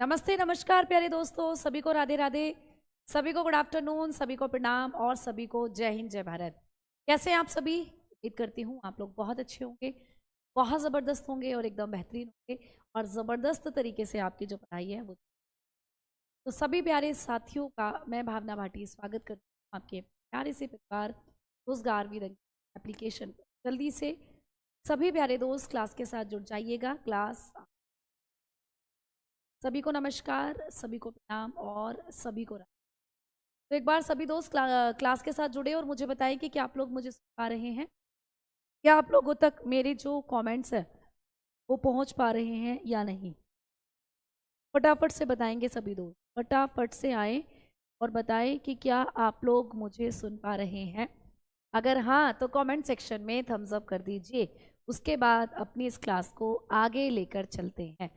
नमस्ते नमस्कार प्यारे दोस्तों, सभी को राधे राधे, सभी को गुड आफ्टरनून, सभी को प्रणाम और सभी को जय हिंद जय भारत। कैसे हैं आप सभी? उम्मीद करती हूँ आप लोग बहुत अच्छे होंगे, बहुत ज़बरदस्त होंगे और एकदम बेहतरीन होंगे और ज़बरदस्त तरीके से आपकी जो पढ़ाई है वो। तो सभी प्यारे साथियों का मैं भावना भाटी स्वागत करती हूँ आपके प्यारे से परिवार रोजगार विद एप्लीकेशन पर। जल्दी से सभी प्यारे दोस्त क्लास के साथ जुड़ जाइएगा। क्लास सभी को नमस्कार, सभी को प्रणाम और सभी को तो एक बार सभी दोस्त क्लास के साथ जुड़े और मुझे बताएं कि क्या आप लोग मुझे सुन पा रहे हैं, क्या आप लोगों तक मेरे जो कमेंट्स है वो पहुंच पा रहे हैं या नहीं। फटाफट से बताएंगे सभी दोस्त, फटाफट से आए और बताएं कि क्या आप लोग मुझे सुन पा रहे हैं। अगर हाँ तो कमेंट सेक्शन में थम्स अप कर दीजिए, उसके बाद अपनी इस क्लास को आगे लेकर चलते हैं।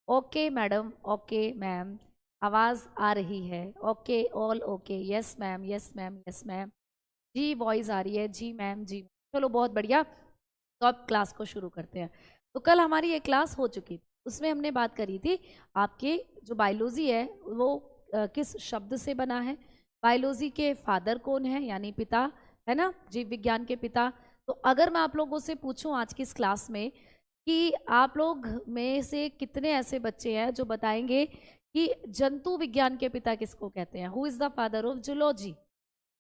ओके मैडम, ओके मैम, आवाज़ आ रही है? Okay, all okay, yes ma'am, yes ma'am, yes ma'am, जी वॉइस आ रही है, जी मैम, जी। चलो बहुत बढ़िया, तो अब क्लास को शुरू करते हैं। तो कल हमारी ये क्लास हो चुकी थी, उसमें हमने बात करी थी आपके जो बायोलॉजी है वो किस शब्द से बना है, बायोलॉजी के फादर कौन है यानी पिता, है ना, जीव विज्ञान के पिता। तो अगर मैं आप लोगों से पूछूं आज की इस क्लास में कि आप लोग में से कितने ऐसे बच्चे हैं जो बताएंगे कि जंतु विज्ञान के पिता किसको कहते हैं, who is the father of zoology,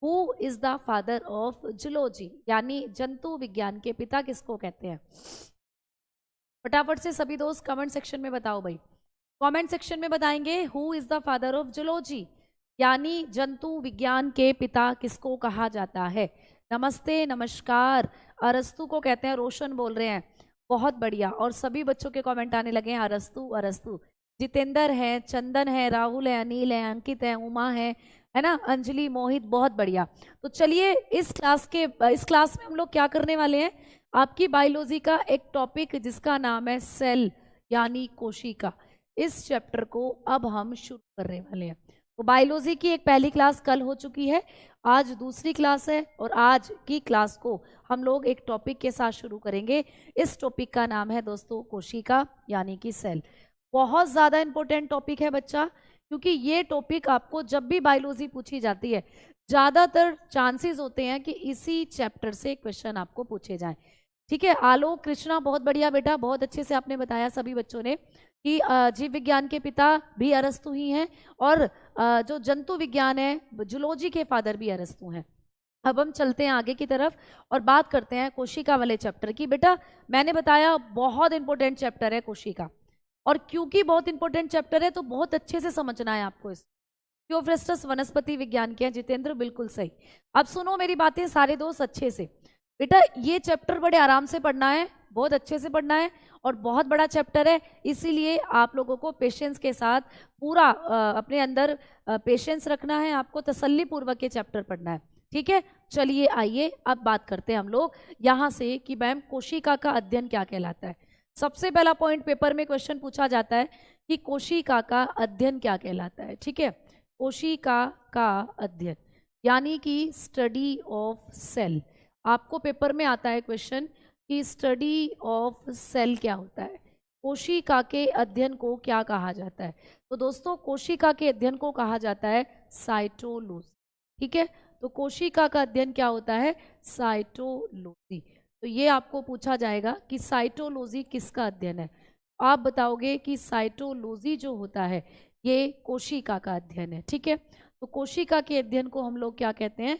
who is the father of zoology यानी जंतु विज्ञान के पिता किसको कहते हैं। फटाफट से सभी दोस्त कमेंट सेक्शन में बताओ भाई, कमेंट सेक्शन में बताएंगे who is the father of zoology यानी जंतु विज्ञान के पिता किसको कहा जाता है। नमस्ते नमस्कार, अरस्तु को कहते हैं, रोशन बोल रहे हैं, बहुत बढ़िया। और सभी बच्चों के कमेंट आने लगे हैं, अरस्तु अरस्तु। जितेंद्र है, चंदन है, राहुल है, अनिल है, अंकित है, उमा है ना, अंजलि, मोहित, बहुत बढ़िया। तो चलिए इस क्लास में हम लोग क्या करने वाले हैं, आपकी बायोलॉजी का एक टॉपिक जिसका नाम है सेल यानी कोशिका, इस चैप्टर को अब हम शुरू करने वाले हैं। तो बायोलॉजी की एक पहली क्लास कल हो चुकी है, आज दूसरी क्लास है और आज की क्लास को हम लोग एक टॉपिक के साथ शुरू करेंगे। इस टॉपिक का नाम है दोस्तों कोशिका यानी कि सेल। बहुत ज़्यादा इंपॉर्टेंट टॉपिक है बच्चा, क्योंकि ये टॉपिक आपको जब भी बायोलॉजी पूछी जाती है ज़्यादातर चांसेस होते हैं कि इसी चैप्टर से क्वेश्चन आपको पूछे जाएं। ठीक है, आलोक कृष्णा बहुत बढ़िया बेटा, बहुत अच्छे से आपने बताया सभी बच्चों ने कि जीव विज्ञान के पिता भी अरस्तु ही हैं और जो जंतु विज्ञान है जूलॉजी के फादर भी अरस्तु हैं। अब हम चलते हैं आगे की तरफ और बात करते हैं कोशिका वाले चैप्टर की। बेटा मैंने बताया बहुत इंपॉर्टेंट चैप्टर है कोशिका, और क्योंकि बहुत इंपॉर्टेंट चैप्टर है तो बहुत अच्छे से समझना है आपको। इस थियोफ्रेस्टस वनस्पति विज्ञान के हैं जितेंद्र, बिल्कुल सही। अब सुनो मेरी बातें सारे दोस्त अच्छे से। बेटा ये चैप्टर बड़े आराम से पढ़ना है, बहुत अच्छे से पढ़ना है और बहुत बड़ा चैप्टर है, इसीलिए आप लोगों को पेशेंस के साथ पूरा अपने अंदर पेशेंस रखना है, आपको तसल्ली पूर्वक ये चैप्टर पढ़ना है। ठीक है, चलिए आइए अब बात करते हैं हम लोग यहाँ से कि मैम कोशिका का अध्ययन क्या कहलाता है। सबसे पहला पॉइंट पेपर में क्वेश्चन पूछा जाता है कि कोशिका का अध्ययन क्या कहलाता है। ठीक है, कोशिका का अध्ययन यानी कि स्टडी ऑफ सेल। आपको पेपर में आता है क्वेश्चन कि स्टडी ऑफ सेल क्या होता है, कोशिका के अध्ययन को क्या कहा जाता है। तो दोस्तों कोशिका के अध्ययन को कहा जाता है साइटोलॉजी। ठीक है, तो कोशिका का अध्ययन क्या होता है, साइटोलॉजी। तो ये आपको पूछा जाएगा कि साइटोलॉजी किसका अध्ययन है, आप बताओगे कि साइटोलॉजी जो होता है ये कोशिका का अध्ययन है। ठीक है, तो कोशिका के अध्ययन को हम लोग क्या कहते हैं,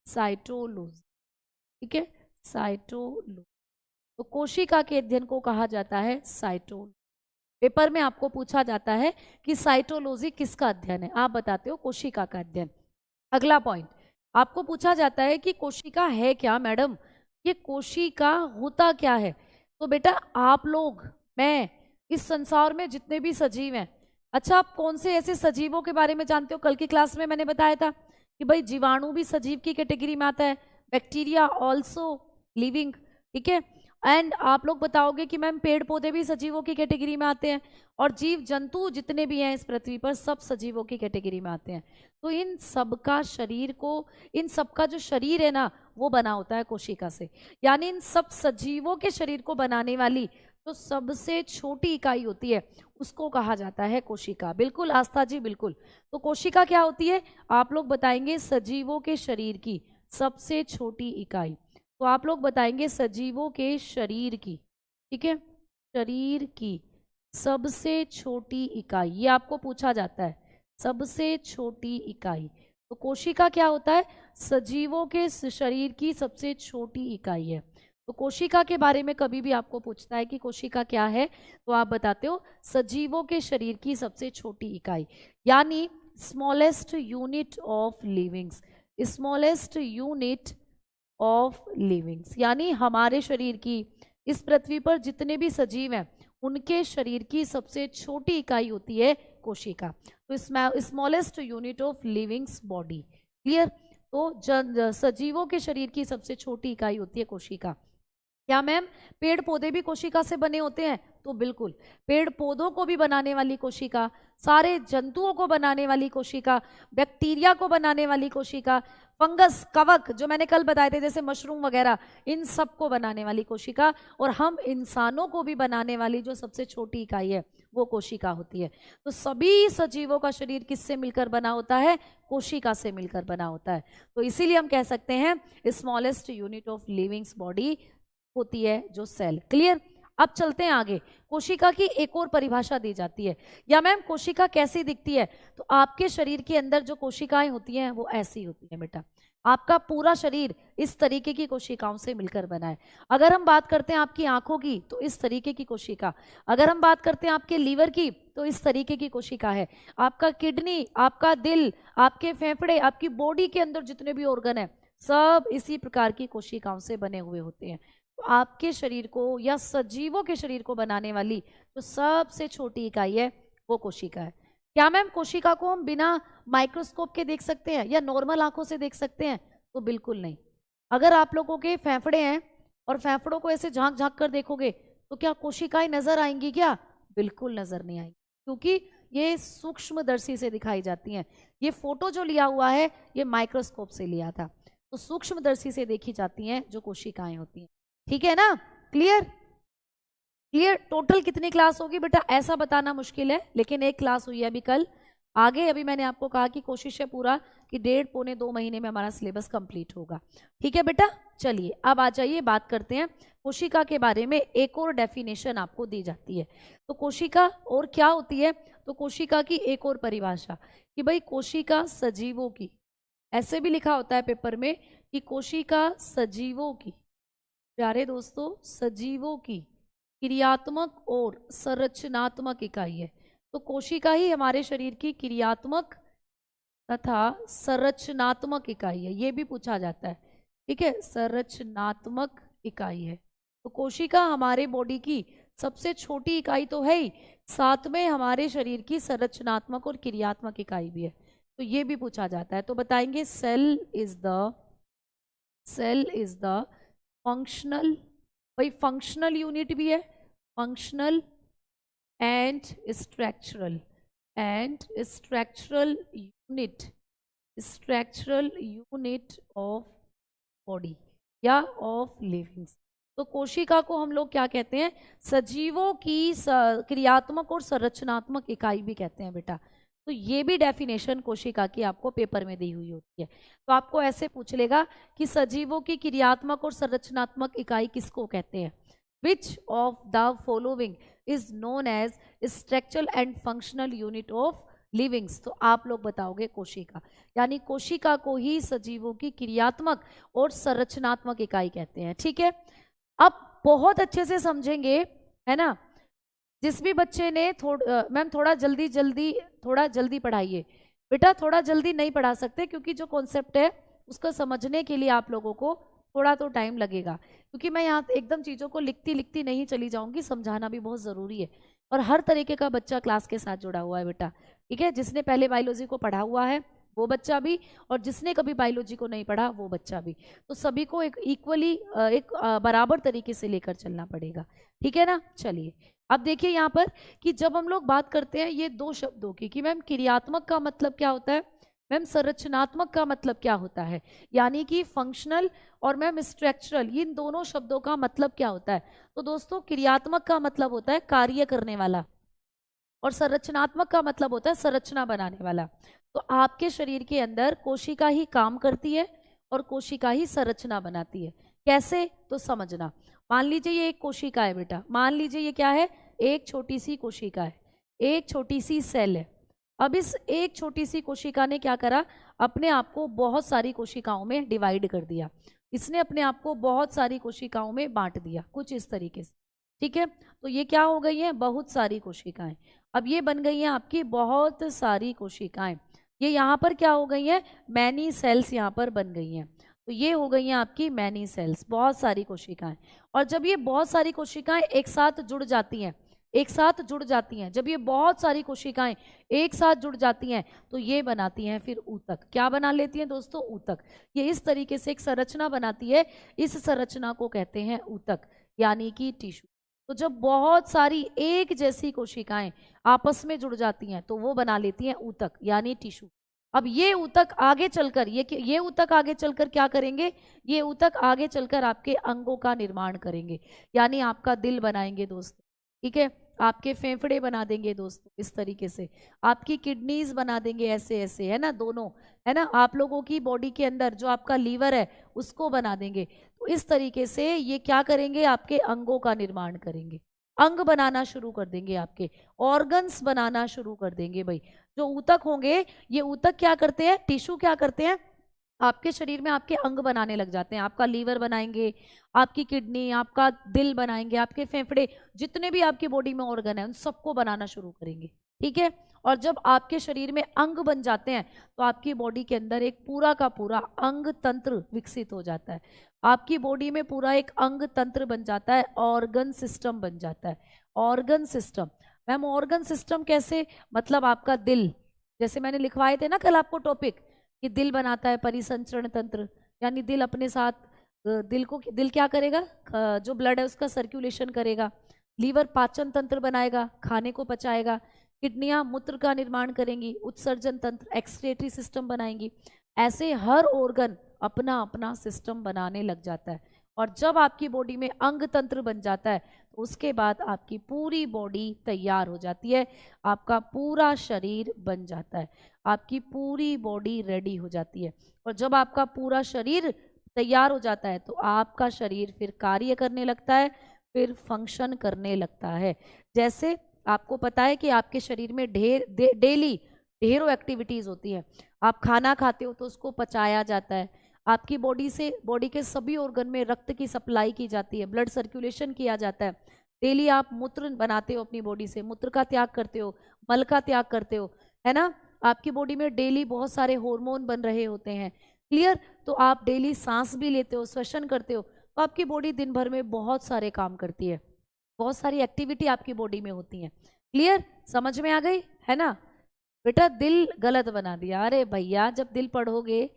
साइटोलॉजी। ठीक है, साइटोलॉजी। तो कोशिका के अध्ययन को कहा जाता है साइटोलॉजी। पेपर में आपको पूछा जाता है कि साइटोलॉजी किसका अध्ययन है, आप बताते हो कोशिका का अध्ययन। अगला पॉइंट आपको पूछा जाता है कि कोशिका है क्या मैडम, ये कोशिका होता क्या है। तो बेटा आप लोग, मैं, इस संसार में जितने भी सजीव हैं, अच्छा आप कौन से ऐसे सजीवों के बारे में जानते हो, कल की क्लास में मैंने बताया था कि भाई जीवाणु भी सजीव की कैटेगरी में आता है, बैक्टीरिया ऑल्सो लिविंग। ठीक है, एंड आप लोग बताओगे कि मैम पेड़ पौधे भी सजीवों की कैटेगरी में आते हैं, और जीव जंतु जितने भी हैं इस पृथ्वी पर सब सजीवों की कैटेगरी में आते हैं। तो इन सबका शरीर को, इन सबका जो शरीर है ना वो बना होता है कोशिका से, यानी इन सब सजीवों के शरीर को बनाने वाली जो सबसे छोटी इकाई होती है उसको कहा जाता है कोशिका। बिल्कुल आस्था जी, बिल्कुल। तो कोशिका क्या होती है, आप लोग बताएंगे सजीवों के शरीर की सबसे छोटी इकाई। तो आप लोग बताएंगे सजीवों के शरीर की, ठीक है, शरीर की सबसे छोटी इकाई, ये आपको पूछा जाता है, सबसे छोटी इकाई। तो कोशिका क्या होता है, सजीवों के शरीर की सबसे छोटी इकाई है। तो कोशिका के बारे में कभी भी आपको पूछता है कि कोशिका क्या है, तो आप बताते हो सजीवों के शरीर की सबसे छोटी इकाई, यानी smallest unit of livings, smallest unit of livings, यानी हमारे शरीर की, इस पृथ्वी पर जितने भी सजीव हैं उनके शरीर की सबसे छोटी इकाई होती है कोशिका। तो smallest unit of livings body, clear. तो सजीवों के शरीर की सबसे छोटी इकाई होती है कोशिका। क्या मैम पेड़ पौधे भी कोशिका से बने होते हैं? तो बिल्कुल, पेड़ पौधों को भी बनाने वाली कोशिका, सारे जंतुओं को बनाने वाली कोशिका, बैक्टीरिया को बनाने वाली कोशिका, फंगस, कवक जो मैंने कल बताए थे जैसे मशरूम वगैरह, इन सब को बनाने वाली कोशिका, और हम इंसानों को भी बनाने वाली जो सबसे छोटी इकाई है वो कोशिका होती है। तो सभी सजीवों का शरीर किससे मिलकर बना होता है? कोशिका से मिलकर बना होता है। तो इसीलिए हम कह सकते हैं smallest unit of livings body होती है जो सेल, क्लियर। अब चलते हैं आगे, कोशिका की एक और परिभाषा दी जाती है। या मैम कोशिका कैसी दिखती है? तो आपके शरीर के अंदर जो कोशिकाएं होती हैं वो ऐसी होती है बेटा, आपका पूरा शरीर इस तरीके की कोशिकाओं से मिलकर बना है। अगर हम बात करते हैं आपकी आंखों की तो इस तरीके की कोशिका, अगर हम बात करते हैं आपके लीवर की तो इस तरीके की कोशिका है, आपका किडनी, आपका दिल, आपके फेफड़े, आपकी बॉडी के अंदर जितने भी ऑर्गन है सब इसी प्रकार की कोशिकाओं से बने हुए होते हैं। तो आपके शरीर को या सजीवों के शरीर को बनाने वाली जो सबसे छोटी इकाई है वो कोशिका है। क्या मैम कोशिका को हम बिना माइक्रोस्कोप के देख सकते हैं या नॉर्मल आंखों से देख सकते हैं? तो बिल्कुल नहीं। अगर आप लोगों के फेफड़े हैं और फेफड़ों को ऐसे झांक झांक कर देखोगे तो क्या कोशिकाएं नजर आएंगी? क्या बिल्कुल नजर नहीं आएंगी, क्योंकि ये सूक्ष्मदर्शी से दिखाई जाती हैं। ये फोटो जो लिया हुआ है ये माइक्रोस्कोप से लिया था, तो सूक्ष्मदर्शी से देखी जाती हैं जो कोशिकाएं होती हैं, ठीक है ना, क्लियर। क्लियर। टोटल कितनी क्लास होगी बेटा ऐसा बताना मुश्किल है, लेकिन एक क्लास हुई है अभी कल। आगे अभी मैंने आपको कहा कि कोशिश है पूरा कि 1.5-2 महीने में हमारा सिलेबस कंप्लीट होगा, ठीक है बेटा। चलिए अब आ जाइए, बात करते हैं कोशिका के बारे में। एक और डेफिनेशन आपको दी जाती है, तो कोशिका और क्या होती है, तो कोशिका की एक और परिभाषा कि भाई कोशिका सजीवों की, ऐसे भी लिखा होता है पेपर में कि कोशिका सजीवों की, प्यारे दोस्तों सजीवों की क्रियात्मक और संरचनात्मक इकाई है। तो कोशिका ही हमारे शरीर की क्रियात्मक तथा संरचनात्मक इकाई है, ये भी पूछा जाता है, ठीक है, संरचनात्मक इकाई है। तो कोशिका हमारे बॉडी की सबसे छोटी इकाई तो है ही, साथ में हमारे शरीर की संरचनात्मक और क्रियात्मक इकाई भी है, तो ये भी पूछा जाता है। तो बताएंगे सेल इज द फंक्शनल, भाई फंक्शनल यूनिट भी है, functional and structural unit of body या ऑफ लिविंग्स। तो कोशिका को हम लोग क्या कहते हैं? सजीवों की क्रियात्मक और संरचनात्मक इकाई भी कहते हैं बेटा। तो ये भी डेफिनेशन कोशिका की आपको पेपर में दी हुई होती है। तो आपको ऐसे पूछ लेगा कि सजीवों की क्रियात्मक और संरचनात्मक इकाई किसको कहते हैं? Which of the following is known as structural and functional unit of livings. तो आप लोग बताओगे कोशिका, यानी कोशिका को ही सजीवों की क्रियात्मक और संरचनात्मक इकाई कहते हैं, ठीक है। अब बहुत अच्छे से समझेंगे, है ना। जिस भी बच्चे ने मैम थोड़ा जल्दी पढ़ाइए बेटा, थोड़ा जल्दी नहीं पढ़ा सकते क्योंकि जो कॉन्सेप्ट है उसको समझने के लिए आप लोगों को थोड़ा तो टाइम लगेगा, क्योंकि मैं यहाँ एकदम चीज़ों को लिखती नहीं चली जाऊंगी, समझाना भी बहुत ज़रूरी है। और हर तरीके का बच्चा क्लास के साथ जुड़ा हुआ है बेटा, ठीक है। जिसने पहले बायोलॉजी को पढ़ा हुआ है वो बच्चा भी, और जिसने कभी बायोलॉजी को नहीं पढ़ा वो बच्चा भी, तो सभी को एक इक्वली एक बराबर तरीके से लेकर चलना पड़ेगा, ठीक है ना। चलिए अब देखिए यहाँ पर कि जब हम लोग बात करते हैं ये दो शब्दों की कि मैम क्रियात्मक का मतलब क्या होता है, मैम संरचनात्मक का मतलब क्या होता है, यानी कि फंक्शनल और मैम स्ट्रक्चरल, इन दोनों शब्दों का मतलब क्या होता है? तो दोस्तों क्रियात्मक का मतलब होता है कार्य करने वाला, और संरचनात्मक का मतलब होता है संरचना बनाने वाला। तो आपके शरीर के अंदर कोशिका ही काम करती है और कोशिका ही संरचना बनाती है। कैसे? तो समझना। मान लीजिए ये एक कोशिका है बेटा, मान लीजिए ये क्या है, एक छोटी सी कोशिका है, एक छोटी सी सेल है। अब इस एक छोटी सी कोशिका ने क्या करा, अपने आप को बहुत सारी कोशिकाओं में डिवाइड कर दिया, इसने अपने आप को बहुत सारी कोशिकाओं में बांट दिया, कुछ इस तरीके से। ठीक है, तो ये क्या हो गई है, बहुत सारी कोशिकाएं। अब ये बन गई हैं आपकी बहुत सारी कोशिकाएं। ये यहाँ पर क्या हो गई हैं, मैनी सेल्स यहाँ पर बन गई हैं। तो ये हो गई हैं आपकी मैनी सेल्स, बहुत सारी कोशिकाएं। और जब ये बहुत सारी कोशिकाएं एक साथ जुड़ जाती हैं, एक साथ जुड़ जाती हैं, जब ये बहुत सारी कोशिकाएं एक साथ जुड़ जाती हैं तो ये बनाती हैं फिर ऊतक। क्या बना लेती हैं दोस्तों, ऊतक। ये इस तरीके से एक संरचना बनाती है, इस संरचना को कहते हैं ऊतक, यानी कि टिश्यू। तो जब बहुत सारी एक जैसी कोशिकाएं आपस में जुड़ जाती हैं तो वो बना लेती हैं ऊतक, यानी टिश्यू। अब ये ऊतक आगे चलकर ये ऊतक आगे चलकर क्या करेंगे, ये ऊतक आगे चलकर आपके अंगों का निर्माण करेंगे, यानी आपका दिल बनाएंगे दोस्तों। ठीक है, आपके फेफड़े बना देंगे दोस्तों, इस तरीके से आपकी किडनीज बना देंगे, ऐसे ऐसे, है ना, दोनों, है ना। आप लोगों की बॉडी के अंदर जो आपका लीवर है उसको बना देंगे। तो इस तरीके से ये क्या करेंगे, आपके अंगों का निर्माण करेंगे, अंग बनाना शुरू कर देंगे, आपके ऑर्गन्स बनाना शुरू कर देंगे भाई। जो ऊतक होंगे, ये ऊतक क्या करते हैं, टिश्यू क्या करते हैं, आपके शरीर में आपके अंग बनाने लग जाते हैं। आपका लीवर बनाएंगे, आपकी किडनी, आपका दिल बनाएंगे, आपके फेफड़े, जितने भी आपकी बॉडी में ऑर्गन है उन सबको बनाना शुरू करेंगे। ठीक है, और जब आपके शरीर में अंग बन जाते हैं तो आपकी बॉडी के अंदर एक पूरा का पूरा अंग तंत्र विकसित हो जाता है। आपकी बॉडी में पूरा एक अंग तंत्र बन जाता है, ऑर्गन सिस्टम बन जाता है। Organ system, ma'am organ system कैसे, मतलब आपका दिल, जैसे मैंने लिखवाए थे ना कल आपको टॉपिक कि दिल बनाता है परिसंचरण तंत्र, यानी दिल अपने साथ दिल क्या करेगा, जो ब्लड है उसका सर्कुलेशन करेगा। लीवर पाचन तंत्र बनाएगा, खाने को पचाएगा। किडनियां मूत्र का निर्माण करेंगी, उत्सर्जन तंत्र, एक्सक्रीटरी सिस्टम बनाएंगी। ऐसे हर ऑर्गन अपना अपना सिस्टम बनाने लग जाता है। और जब आपकी बॉडी में अंग तंत्र बन जाता है तो उसके बाद आपकी पूरी बॉडी तैयार हो जाती है, आपका पूरा शरीर बन जाता है, आपकी पूरी बॉडी रेडी हो जाती है। और जब आपका पूरा शरीर तैयार हो जाता है तो आपका शरीर फिर कार्य करने लगता है, फिर फंक्शन करने लगता है। जैसे आपको पता है कि आपके शरीर में डेली ढेरों एक्टिविटीज होती है। आप खाना खाते हो तो उसको पचाया जाता है, आपकी बॉडी के सभी ऑर्गन में रक्त की सप्लाई की जाती है, ब्लड सर्कुलेशन किया जाता है। डेली आप मूत्र बनाते हो, अपनी बॉडी से मूत्र का त्याग करते हो, मल का त्याग करते हो, है ना। आपकी बॉडी में डेली बहुत सारे हार्मोन बन रहे होते हैं, क्लियर। तो आप डेली सांस भी लेते हो, श्वसन करते हो, तो आपकी बॉडी दिन भर में बहुत सारे काम करती है, बहुत सारी एक्टिविटी आपकी बॉडी में होती है, क्लियर, समझ में आ गई, है ना। बेटा दिल गलत बना दिया, अरे भैया जब दिल पढ़ोगे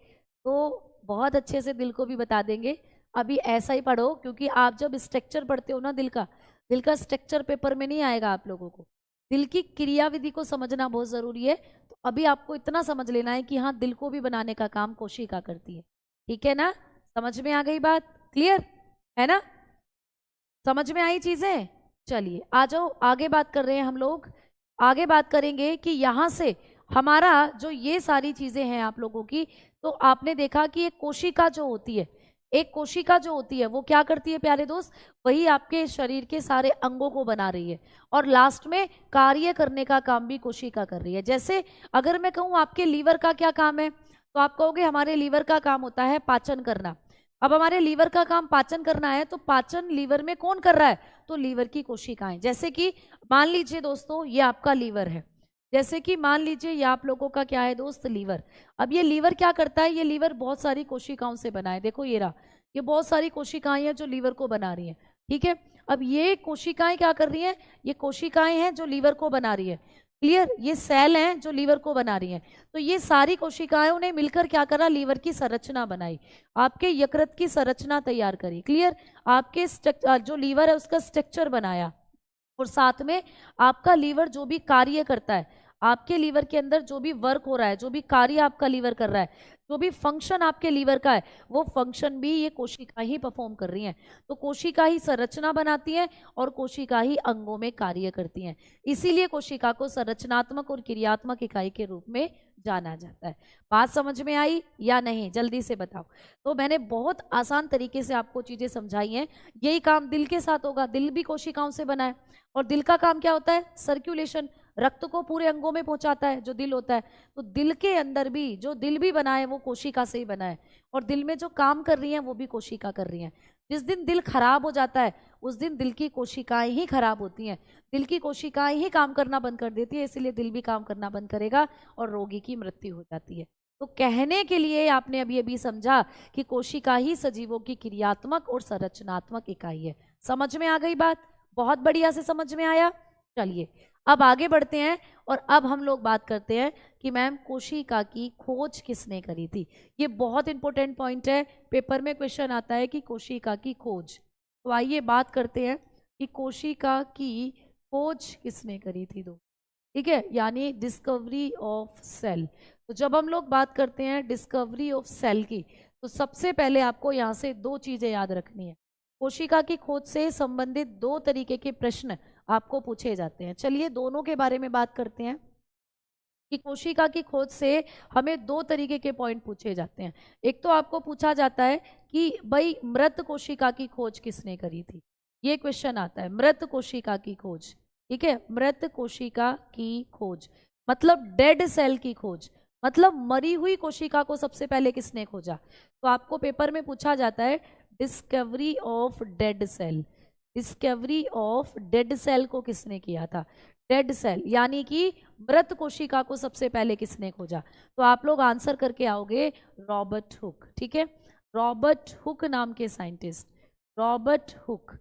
तो बहुत अच्छे से दिल को भी बता देंगे, अभी ऐसा ही पढ़ो, क्योंकि आप जब स्ट्रक्चर पढ़ते हो ना दिल का स्ट्रक्चर पेपर में नहीं आएगा आप लोगों को। दिल की क्रियाविधि को समझना बहुत जरूरी है। तो अभी आपको इतना समझ लेना है कि हाँ, दिल को भी बनाने का काम कोशिका करती है, ठीक है ना। समझ में आ गई बात, क्लियर है ना, समझ में आई चीजें। चलिए आ जाओ, आगे बात कर रहे हैं हम लोग। आगे बात करेंगे कि यहाँ से हमारा जो ये सारी चीजें हैं आप लोगों की, तो आपने देखा कि एक कोशिका जो होती है, एक कोशिका जो होती है वो क्या करती है प्यारे दोस्त, वही आपके शरीर के सारे अंगों को बना रही है, और लास्ट में कार्य करने का काम भी कोशिका कर रही है। जैसे अगर मैं कहूँ आपके लीवर का क्या काम है, तो आप कहोगे हमारे लीवर का काम होता है पाचन करना। अब हमारे लीवर का काम पाचन करना है, तो पाचन लीवर में कौन कर रहा है, तो लीवर की कोशिकाएं। जैसे कि मान लीजिए दोस्तों ये आपका लीवर है, जैसे कि मान लीजिए ये आप लोगों का क्या है दोस्त, लीवर। अब ये लीवर क्या करता है, ये लीवर बहुत सारी कोशिकाओं से बना है, देखो ये रहा, ये बहुत सारी कोशिकाएं हैं जो लीवर को बना रही हैं, ठीक है। अब ये कोशिकाएं क्या कर रही हैं, ये कोशिकाएं हैं जो लीवर को बना रही है, क्लियर। ये सेल हैं जो लीवर को बना रही हैं। तो ये सारी कोशिकाएं ने मिलकर क्या करा, लीवर की संरचना बनाई, आपके यकृत की संरचना तैयार करी, क्लियर। आपके जो लीवर है उसका स्ट्रक्चर बनाया, और साथ में आपका लीवर जो भी कार्य करता है, आपके लीवर के अंदर जो भी वर्क हो रहा है, जो भी कार्य आपका लीवर कर रहा है, जो भी फंक्शन आपके लीवर का है, वो फंक्शन भी ये कोशिका ही परफॉर्म कर रही हैं। तो कोशिका ही संरचना बनाती है और कोशिका ही अंगों में कार्य करती हैं। इसीलिए कोशिका को संरचनात्मक और क्रियात्मक इकाई के रूप में जाना जाता है। बात समझ में आई या नहीं, जल्दी से बताओ। तो मैंने बहुत आसान तरीके से आपको चीजें समझाई हैं। यही काम दिल के साथ होगा। दिल भी कोशिकाओं से बना है और दिल का काम क्या होता है? सर्कुलेशन, रक्त को पूरे अंगों में पहुंचाता है जो दिल होता है। तो दिल के अंदर भी जो दिल भी बना है वो कोशिका से ही बना है, और दिल में जो काम कर रही हैं वो भी कोशिका कर रही हैं। जिस दिन दिल खराब हो जाता है उस दिन दिल की कोशिकाएं ही खराब होती हैं, दिल की कोशिकाएं ही काम करना बंद कर देती है, इसीलिए दिल भी काम करना बंद करेगा और रोगी की मृत्यु हो जाती है। तो कहने के लिए आपने अभी अभी समझा कि कोशिका ही सजीवों की क्रियात्मक और संरचनात्मक इकाई है। समझ में आ गई बात? बहुत बढ़िया से समझ में आया। चलिए अब आगे बढ़ते हैं और अब हम लोग बात करते हैं कि मैम कोशिका की खोज किसने करी थी। ये बहुत इंपॉर्टेंट पॉइंट है, पेपर में क्वेश्चन आता है कि कोशिका की खोज। तो आइए बात करते हैं कि कोशिका की खोज किसने करी थी। दो, ठीक है, यानी डिस्कवरी ऑफ सेल। तो जब हम लोग बात करते हैं डिस्कवरी ऑफ सेल की, तो सबसे पहले आपको यहाँ से दो चीजें याद रखनी है। कोशिका की खोज से संबंधित दो तरीके के प्रश्न आपको पूछे जाते हैं। चलिए दोनों के बारे में बात करते हैं कि कोशिका की खोज से हमें दो तरीके के पॉइंट पूछे जाते हैं। एक तो आपको पूछा जाता है कि भाई मृत कोशिका की खोज किसने करी थी, ये क्वेश्चन आता है। मृत कोशिका की खोज, ठीक है, मृत कोशिका की खोज मतलब डेड सेल की खोज, मतलब मरी हुई कोशिका को सबसे पहले किसने खोजा। तो आपको पेपर में पूछा जाता है discovery of dead cell. Discovery of dead cell को किसने किया था? डेड सेल यानी कि मृत कोशिका को सबसे पहले किसने खोजा? तो आप लोग आंसर करके आओगे रॉबर्ट हुक, ठीक है, रॉबर्ट हुक नाम के साइंटिस्ट, रॉबर्ट हुक।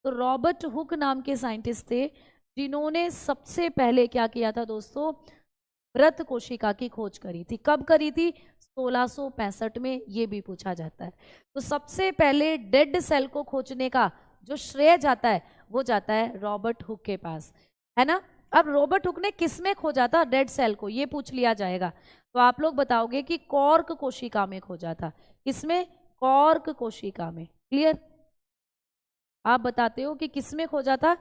तो रॉबर्ट हुक नाम के साइंटिस्ट थे जिन्होंने सबसे पहले क्या किया था दोस्तों? मृत कोशिका की खोज करी थी। कब करी थी? 1665 में, ये भी पूछा जाता है। तो सबसे पहले डेड सेल को खोजने का जो श्रेय जाता है वो जाता है रॉबर्ट हुक के पास, है ना। अब रॉबर्ट हुक ने किस में खोजा था डेड सेल को, ये पूछ लिया जाएगा। तो आप लोग बताओगे कि कॉर्क कोशिका में खोजा था। किसमें? कॉर्क कोशिका में। क्लियर? आप बताते हो कि किसमें खोजा था?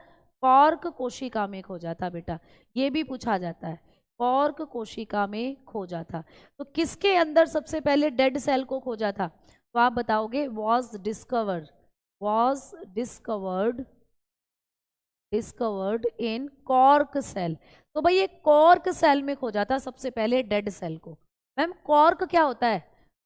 कॉर्क कोशिका में खोजा था बेटा, ये भी पूछा जाता है। कॉर्क कोशिका में खोजा था। तो किसके अंदर सबसे पहले डेड सेल को खोजा था? तो आप बताओगे was discovered in cork cell. तो भाई ये कॉर्क सेल में खोजा था सबसे पहले डेड सेल को। मैम कॉर्क क्या होता है?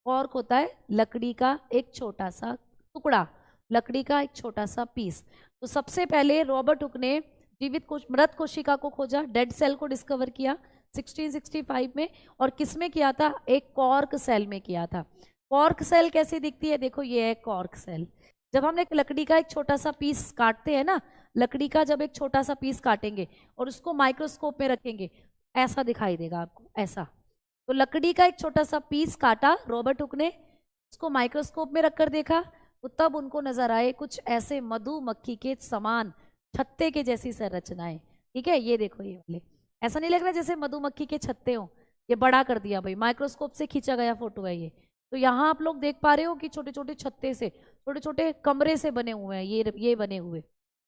कॉर्क होता है लकड़ी का एक छोटा सा टुकड़ा, लकड़ी का एक छोटा सा पीस। तो सबसे पहले रॉबर्ट हुक ने मृत कोशिका को खोजा, डेड सेल को डिस्कवर किया 1665 में। और किस में किया था? एक कॉर्क सेल में किया था। कॉर्क सेल कैसी दिखती है? देखो ये है कॉर्क सेल। जब हम एक लकड़ी का एक छोटा सा पीस काटते हैं ना, लकड़ी का जब एक छोटा सा पीस काटेंगे और उसको माइक्रोस्कोप में रखेंगे, ऐसा दिखाई देगा आपको, ऐसा। तो लकड़ी का एक छोटा सा पीस काटा रॉबर्ट हुक ने, उसको माइक्रोस्कोप में रखकर देखा, तो तब उनको नजर आए कुछ ऐसे मधुमक्खी के समान छत्ते के जैसी संरचनाएं। ठीक है, ये देखो ये वाले, ऐसा नहीं लग रहा जैसे मधुमक्खी के छत्ते हो। ये बड़ा कर दिया भाई, माइक्रोस्कोप से खींचा गया फोटो है ये। तो यहाँ आप लोग देख पा रहे हो कि छोटे छोटे छत्ते से, छोटे छोटे कमरे से बने हुए हैं ये बने हुए।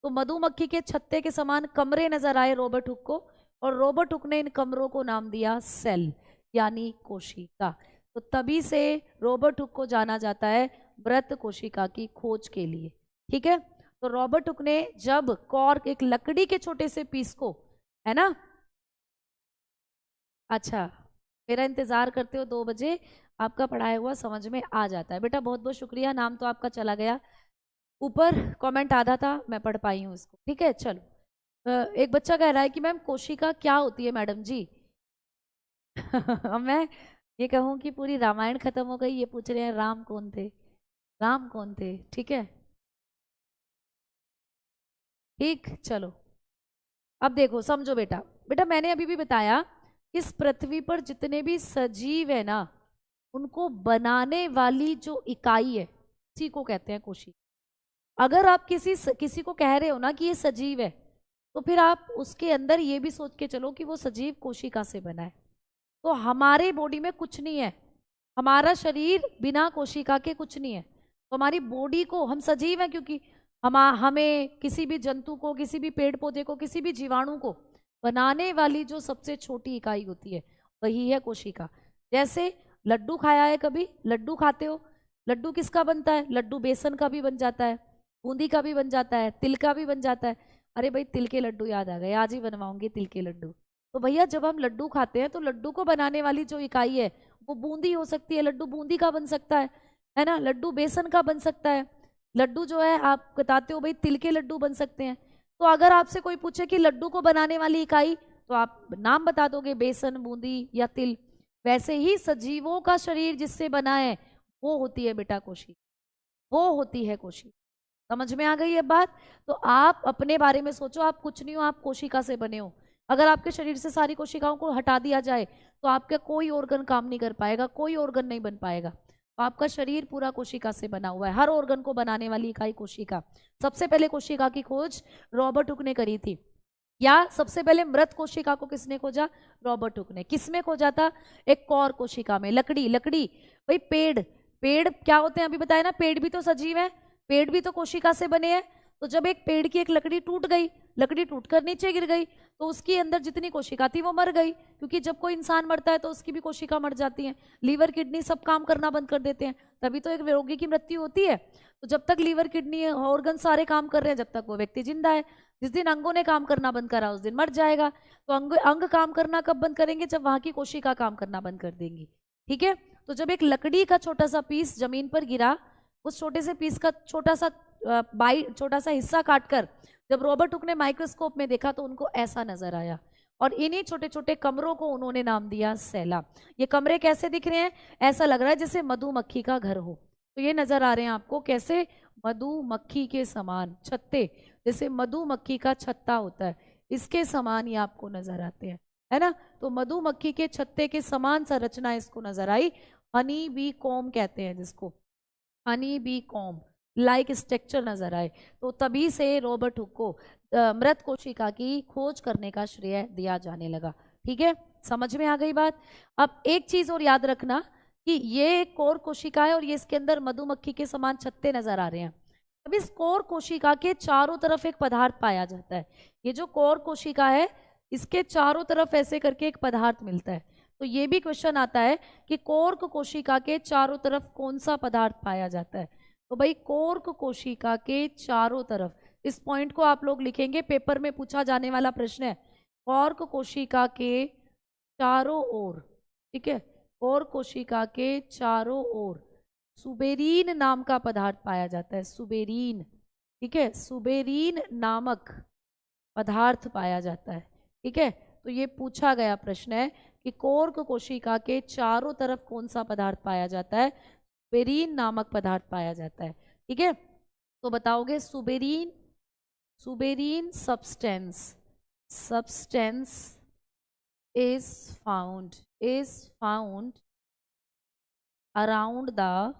तो मधुमक्खी के छत्ते के समान कमरे नजर आए रॉबर्ट हुक को, और रॉबर्ट हुक ने इन कमरों को नाम दिया सेल, यानी कोशिका। तो तभी से रॉबर्ट हुक को जाना जाता है मृत कोशिका की खोज के लिए। ठीक है, तो रॉबर्ट हुक ने जब कॉर्क, एक लकड़ी के छोटे से पीस को, है ना, अच्छा मेरा इंतजार करते हो 2 बजे, आपका पढ़ाया हुआ समझ में आ जाता है बेटा। बहुत बहुत शुक्रिया, नाम तो आपका चला गया ऊपर, कमेंट आधा था, मैं पढ़ पाई हूँ इसको। ठीक है, चलो एक बच्चा कह रहा है कि मैम कोशिका क्या होती है मैडम जी। मैं ये कहूँ कि पूरी रामायण खत्म हो गई, ये पूछ रहे हैं राम कौन थे, राम कौन थे। ठीक है, ठीक, चलो अब देखो समझो बेटा। बेटा मैंने अभी भी बताया इस पृथ्वी पर जितने भी सजीव है ना, उनको बनाने वाली जो इकाई है उसी को कहते हैं कोशिका। अगर आप किसी को कह रहे हो ना कि ये सजीव है, तो फिर आप उसके अंदर ये भी सोच के चलो कि वो सजीव कोशिका से बना है। तो हमारे बॉडी में कुछ नहीं है, हमारा शरीर बिना कोशिका के कुछ नहीं है। तो हमारी बॉडी को, हम सजीव हैं क्योंकि हमें किसी भी जंतु को, किसी भी पेड़ पौधे को, किसी भी जीवाणु को बनाने वाली जो सबसे छोटी इकाई होती है वही है कोशिका। जैसे लड्डू खाया है कभी? लड्डू खाते हो? लड्डू किसका बनता है? लड्डू बेसन का भी बन जाता है, बूंदी का भी बन जाता है, तिल का भी बन जाता है। अरे भाई तिल के लड्डू याद आ गए, आज ही बनवाऊंगी तिल के लड्डू। तो भैया जब हम लड्डू खाते हैं तो लड्डू को बनाने वाली जो इकाई है वो बूंदी हो सकती है, लड्डू बूंदी का बन सकता है ना, लड्डू बेसन का बन सकता है, लड्डू जो है आप बताते हो भाई तिल के लड्डू बन सकते हैं। तो अगर आपसे कोई पूछे कि लड्डू को बनाने वाली इकाई, तो आप नाम बता दोगे, बेसन, बूंदी या तिल। वैसे ही सजीवों का शरीर जिससे बना है वो होती है बेटा कोशिका, वो होती है कोशिका। समझ में आ गई ये बात? तो आप अपने बारे में सोचो, आप कुछ नहीं हो, आप कोशिका से बने हो। अगर आपके शरीर से सारी कोशिकाओं को हटा दिया जाए तो आपका कोई ऑर्गन काम नहीं कर पाएगा, कोई ऑर्गन नहीं बन पाएगा। तो आपका शरीर पूरा कोशिका से बना हुआ है, हर ऑर्गन को बनाने वाली इकाई कोशिका। सबसे पहले कोशिका की खोज रॉबर्ट हुक ने करी थी। या सबसे पहले मृत कोशिका को किसने खोजा? रॉबर्ट हुक ने। किसमें खोजा था? एक कौर कोशिका में। लकड़ी, लकड़ी भाई पेड़, पेड़ क्या होते हैं अभी बताया ना, पेड़ भी तो सजीव है, पेड़ भी तो कोशिका से बने हैं। तो जब एक पेड़ की एक लकड़ी टूट गई, लकड़ी टूटकर नीचे गिर गई, तो उसके अंदर जितनी कोशिका थी वो मर गई, क्योंकि जब कोई इंसान मरता है तो उसकी भी कोशिका मर जाती है। लीवर किडनी सब काम करना बंद कर देते हैं, तभी तो एक रोगी की मृत्यु होती है। तो जब तक लीवर किडनी ऑर्गन सारे काम कर रहे हैं, जब तक वो व्यक्ति जिंदा है। जिस दिन अंगों ने काम करना बंद करा उस दिन मर जाएगा। तो अंग काम करना कब बंद करेंगे? जब वहां की कोशिका काम करना बंद कर देंगी। ठीक है, तो जब एक लकड़ी का छोटा सा पीस जमीन पर गिरा, उस छोटे से पीस का छोटा सा हिस्सा काटकर जब रॉबर्ट हुक ने माइक्रोस्कोप में देखा तो उनको ऐसा नजर आया, और इन्हीं छोटे छोटे कमरों को उन्होंने नाम दिया सेला। ये कमरे कैसे दिख रहे हैं? ऐसा लग रहा है जैसे मधुमक्खी का घर हो। तो ये नजर आ रहे हैं आपको कैसे? मधुमक्खी के समान छत्ते, जैसे मधुमक्खी का छत्ता होता है इसके समान ये आपको नजर आते हैं, है ना। तो मधुमक्खी के छत्ते के समान संरचना इसको नजर आई। हनी बी कॉम कहते हैं जिसको, honey bee com like structure नजर आए। तो तभी से रॉबर्ट हुक को मृत कोशिका की खोज करने का श्रेय दिया जाने लगा। ठीक है, समझ में आ गई बात? अब एक चीज और याद रखना कि ये एक कोर कोशिका है और ये इसके अंदर मधुमक्खी के समान छत्ते नजर आ रहे हैं। अब इस कोर कोशिका के चारों तरफ एक पदार्थ पाया जाता है। ये जो कोर कोशिका है इसके चारों तरफ ऐसे करके एक पदार्थ मिलता है। तो ये भी क्वेश्चन आता है कि कोर्क कोशिका के चारों तरफ कौन सा पदार्थ पाया जाता है? तो भाई कोर्क कोशिका के चारों तरफ, इस पॉइंट को आप लोग लिखेंगे, पेपर में पूछा जाने वाला प्रश्न है। कोर्क कोशिका के चारों ओर, ठीक है, कोर्क कोशिका के चारों ओर सुबेरीन नाम का पदार्थ पाया जाता है। सुबेरीन, ठीक है, सुबेरीन नामक पदार्थ पाया जाता है। ठीक है, तो ये पूछा गया प्रश्न है कि कोर्क कोशिका के चारों तरफ कौन सा पदार्थ पाया जाता है? सुबेरीन नामक पदार्थ पाया जाता है। ठीक है, तो बताओगे suberin, suberin substance, substance is found around the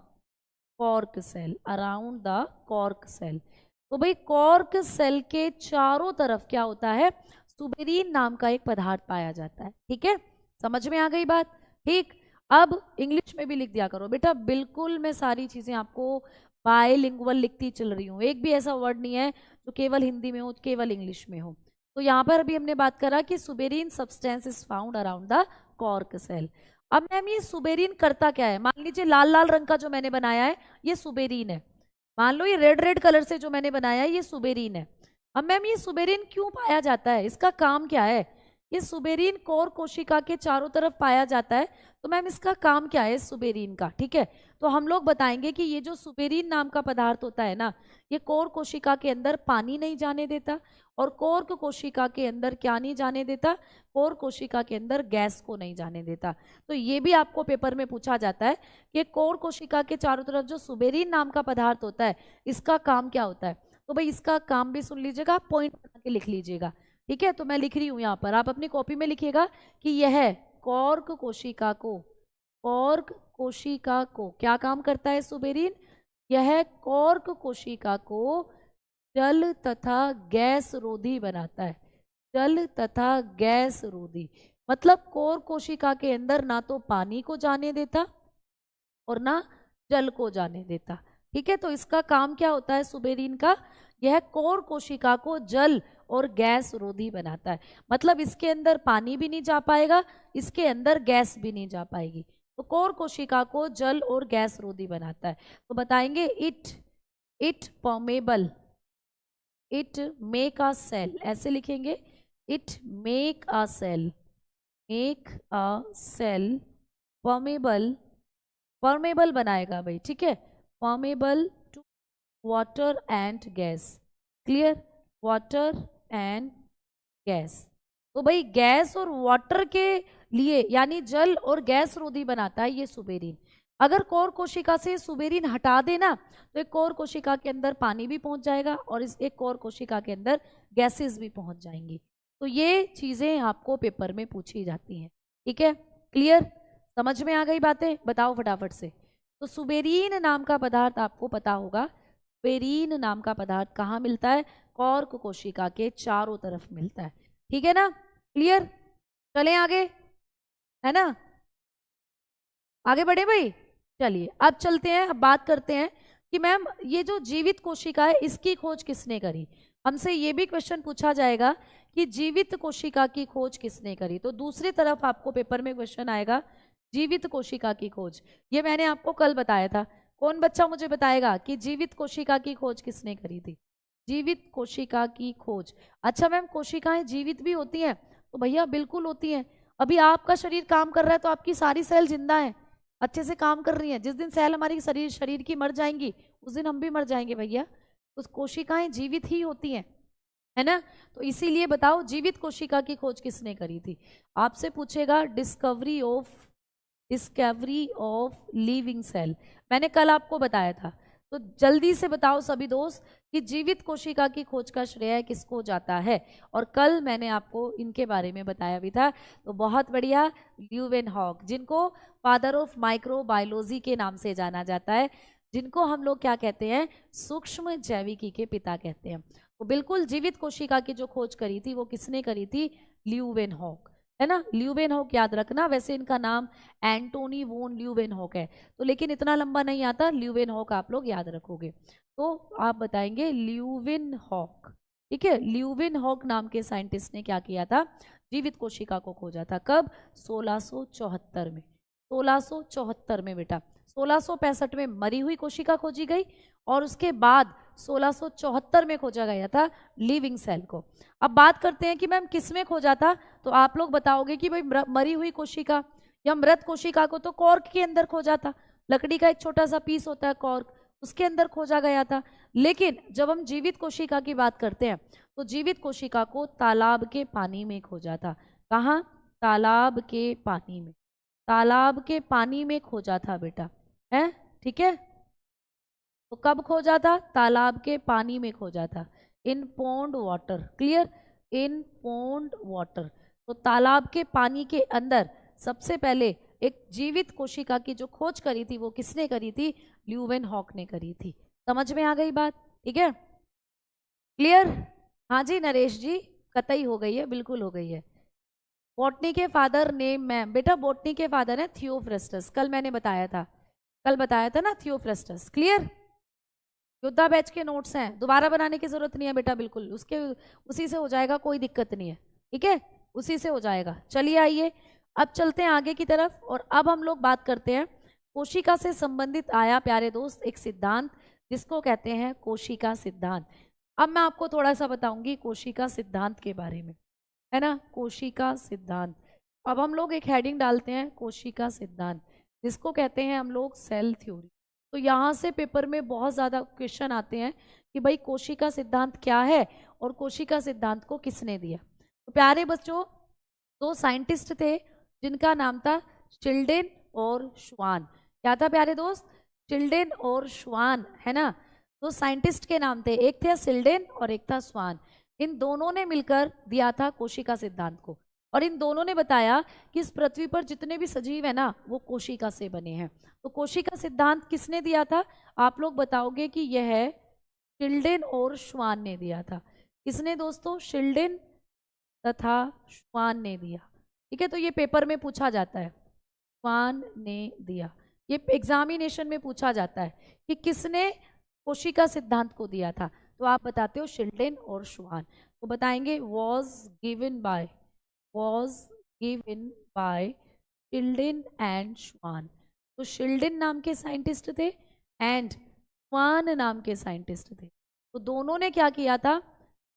cork cell, around the cork cell. तो भाई कॉर्क सेल के चारों तरफ क्या होता है? सुबेरीन नाम का एक पदार्थ पाया जाता है। ठीक है, समझ में आ गई बात? ठीक, अब इंग्लिश में भी लिख दिया करो बेटा, बिल्कुल मैं सारी चीजें आपको बायलिंगुअल लिखती चल रही हूँ। एक भी ऐसा वर्ड नहीं है जो केवल हिंदी में हो, केवल इंग्लिश में हो। तो यहाँ पर अभी हमने बात करा कि suberin substance is found around the cork cell. अब मैम ये सुबेरीन करता क्या है? मान लीजिए लाल लाल रंग का जो मैंने बनाया है ये सुबेरीन है, मान लो ये रेड रेड कलर से जो मैंने बनाया है ये सुबेरीन है। अब मैम ये सुबेरीन क्यों पाया जाता है? इसका काम क्या है? ये सुबेरीन कोर कोशिका के चारों तरफ पाया जाता है, तो मैम इसका काम क्या है सुबेरीन का? ठीक है, तो हम लोग बताएंगे कि ये जो सुबेरीन नाम का पदार्थ होता है ना, ये कोर कोशिका के अंदर पानी नहीं जाने देता, और कोर कोशिका के अंदर क्या नहीं जाने देता? कोर कोशिका के अंदर गैस को नहीं जाने देता। तो ये भी आपको पेपर में पूछा जाता है कि कोर कोशिका के चारों तरफ जो सुबेरीन नाम का पदार्थ होता है इसका काम क्या होता है? तो भाई इसका काम भी सुन लीजिएगा, पॉइंट बना के लिख लीजिएगा। ठीक है, तो मैं लिख रही हूं यहाँ पर, आप अपनी कॉपी में लिखिएगा कि यह कॉर्क कोशिका को, कॉर्क कोशिका को क्या काम करता है सुबेरीन? यह कॉर्क कोशिका को जल तथा गैस रोधी बनाता है। जल तथा गैस रोधी। मतलब कोर कोशिका के अंदर ना तो पानी को जाने देता और ना जल को जाने देता। ठीक है, तो इसका काम क्या होता है सुबेरीन का? यह कोर कोशिका को जल और गैस रोधी बनाता है। मतलब इसके अंदर पानी भी नहीं जा पाएगा, इसके अंदर गैस भी नहीं जा पाएगी। तो कोर कोशिका को जल और गैस रोधी बनाता है। तो बताएंगे it permeable, it make a cell, ऐसे लिखेंगे, it make a cell, make a cell permeable, permeable बनाएगा भाई। ठीक है, permeable to water and gas. Clear, water and gas. तो भाई गैस और वाटर के लिए यानी जल और गैस रोधी बनाता है ये सुबेरीन। अगर कोर कोशिका से सुबेरीन हटा देना तो एक कोर कोशिका के अंदर पानी भी पहुंच जाएगा और इस एक कोर कोशिका के अंदर गैसेस भी पहुंच जाएंगी। तो ये चीजें आपको पेपर में पूछी जाती हैं। ठीक है, क्लियर, समझ में आ गई बातें? बताओ फटाफट से। तो सुबेरीन नाम का पदार्थ आपको पता होगा। सुबेरीन नाम का पदार्थ कहाँ मिलता है? कॉर्क कोशिका के चारों तरफ मिलता है। ठीक है ना, क्लियर? चलें आगे, है ना, आगे बढ़े भाई। चलिए अब चलते हैं, अब बात करते हैं कि मैम ये जो जीवित कोशिका है इसकी खोज किसने करी। हमसे ये भी क्वेश्चन पूछा जाएगा कि जीवित कोशिका की खोज किसने करी। तो दूसरी तरफ आपको पेपर में क्वेश्चन आएगा जीवित कोशिका की खोज। ये मैंने आपको कल बताया था। कौन बच्चा मुझे बताएगा कि जीवित कोशिका की खोज किसने करी थी? जीवित कोशिका की खोज। अच्छा मैम कोशिकाएं जीवित भी होती हैं? तो भैया बिल्कुल होती हैं। अभी आपका शरीर काम कर रहा है तो आपकी सारी सेल जिंदा है, अच्छे से काम कर रही हैं। जिस दिन सेल हमारी शरीर की मर जाएंगी उस दिन हम भी मर जाएंगे भैया। तो कोशिकाएं जीवित ही होती हैं, है ना। तो इसीलिए बताओ जीवित कोशिका की खोज किसने करी थी? आपसे पूछेगा डिस्कवरी ऑफ लिविंग सेल। मैंने कल आपको बताया था। तो जल्दी से बताओ सभी दोस्त कि जीवित कोशिका की खोज का श्रेय किसको जाता है। और कल मैंने आपको इनके बारे में बताया भी था। तो बहुत बढ़िया, ल्यूवेनहॉक, जिनको फादर ऑफ माइक्रोबायोलॉजी के नाम से जाना जाता है, जिनको हम लोग क्या कहते हैं? सूक्ष्म जैविकी के पिता कहते हैं। तो बिल्कुल जीवित कोशिका की जो खोज करी थी वो किसने करी थी? ल्यूवेनहॉक, है ना। ल्यूवेनहॉक याद रखना। वैसे इनका नाम एंटोनी वोन ल्यूवेनहॉक है, तो लेकिन इतना लंबा नहीं आता, ल्यूवेनहॉक आप लोग याद रखोगे। तो आप बताएंगे ल्यूवेनहॉक। ठीक है, ल्यूवेनहॉक नाम के साइंटिस्ट ने क्या किया था? जीवित कोशिका को खोजा था। कब? 1674 में। 1674 में बेटा। 1665 में मरी हुई कोशिका खोजी गई और उसके बाद 1674 में खोजा गया था लिविंग सेल को। अब बात करते हैं कि मैम किस में खोजा था। तो आप लोग बताओगे कि भाई मरी हुई कोशिका या मृत कोशिका को तो कॉर्क के अंदर खोजा था। लकड़ी का एक छोटा सा पीस होता है कॉर्क, उसके अंदर खोजा गया था। लेकिन जब हम जीवित कोशिका की बात करते हैं तो जीवित कोशिका को तालाब के पानी में खोजा था। कहाँ? तालाब के पानी में। तालाब के पानी में खोजा था बेटा, है। ठीक है, तो कब खोजा था? तालाब के पानी में खोजा था, इन पॉन्ड वाटर। क्लियर, इन पॉन्ड वाटर। तो तालाब के पानी के अंदर सबसे पहले एक जीवित कोशिका की जो खोज करी थी वो किसने करी थी? ल्यूवेनहॉक ने करी थी। समझ में आ गई बात? ठीक है, क्लियर। हाँ जी नरेश जी, कतई हो गई है, बिल्कुल हो गई है। बॉटनी के फादर नेम मैम, बेटा बॉटनी के फादर है थियोफ्रेस्टस। कल मैंने बताया था, कल बताया था ना थियोफ्रेस्टस। क्लियर, योद्धा बैच के नोट्स हैं, दोबारा बनाने की जरूरत नहीं है बेटा, बिल्कुल उसके उसी से हो जाएगा, कोई दिक्कत नहीं है। ठीक है, उसी से हो जाएगा। चलिए आइए अब चलते हैं आगे की तरफ। और अब हम लोग बात करते हैं कोशिका से संबंधित आया प्यारे दोस्त एक सिद्धांत जिसको कहते हैं कोशिका सिद्धांत। अब मैं आपको थोड़ा सा बताऊंगी कोशिका सिद्धांत के बारे में, है ना। कोशिका सिद्धांत, अब हम लोग एक हेडिंग डालते हैं कोशिका सिद्धांत, जिसको कहते हैं हम लोग सेल थ्योरी। तो यहाँ से पेपर में बहुत ज़्यादा क्वेश्चन आते हैं कि भाई कोशिका सिद्धांत क्या है और कोशिका सिद्धांत को किसने दिया। तो प्यारे बच्चों, दो साइंटिस्ट थे जिनका नाम था शिल्डेन और श्वान। क्या था प्यारे दोस्त? शिल्डेन और श्वान, है ना। दो साइंटिस्ट के नाम थे, एक थे शिल्डेन और एक था श्वान। इन दोनों ने मिलकर दिया था कोशिका सिद्धांत को। और इन दोनों ने बताया कि इस पृथ्वी पर जितने भी सजीव है ना वो कोशिका से बने हैं। तो कोशिका सिद्धांत किसने दिया था? आप लोग बताओगे कि यह है शिल्डेन और श्वान ने दिया था। किसने दोस्तों? शिल्डेन तथा श्वान ने दिया। ठीक है, तो ये पेपर में पूछा जाता है, श्वान ने दिया। ये एग्जामिनेशन में पूछा जाता है कि किसने कोशिका सिद्धांत को दिया था, तो आप बताते हो शिल्डेन और श्वान। तो बताएंगे was given by शिल्डेन एंड श्वान। तो शिल्डेन नाम के साइंटिस्ट थे एंड श्वान नाम के साइंटिस्ट थे। तो दोनों ने क्या किया था,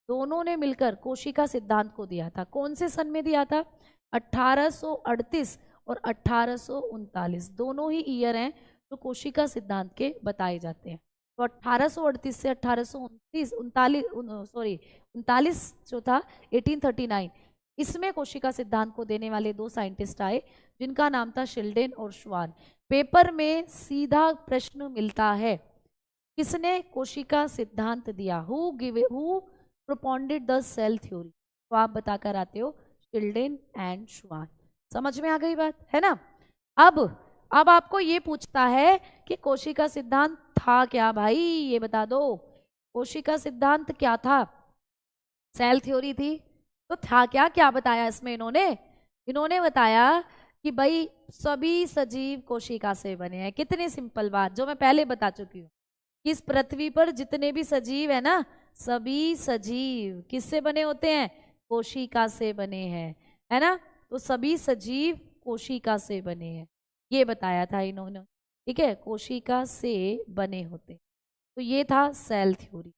दोनों ने मिलकर कोशिका सिद्धांत को दिया था। कौन से सन में दिया था, 1838 और 1839, दोनों ही ईयर हैं जो कोशिका सिद्धांत के बताए जाते हैं। तो 1838 से 1839 जो था 1839, इसमें कोशिका सिद्धांत को देने वाले दो साइंटिस्ट आए जिनका नाम था शिल्डेन और श्वान। पेपर में सीधा प्रश्न मिलता है, किसने कोशिका सिद्धांत दिया, हु प्रोपोंडेड द सेल थ्योरी। तो आप बताकर आते हो शिल्डेन एंड श्वान। समझ में आ गई बात है ना। अब आपको ये पूछता है कि कोशिका सिद्धांत था क्या भाई, ये बता दो। कोशिका सिद्धांत क्या था, सेल थ्योरी थी, तो था क्या, क्या बताया इसमें इन्होंने बताया कि भाई सभी सजीव कोशिका से बने हैं। कितनी सिंपल बात, जो मैं पहले बता चुकी हूँ कि इस पृथ्वी पर जितने भी सजीव है ना, सभी सजीव किससे बने होते हैं, कोशिका से बने हैं, है ना। तो सभी सजीव कोशिका से बने हैं, ये बताया था इन्होंने। ठीक है, कोशिका से बने होते, तो ये था सेल थ्योरी,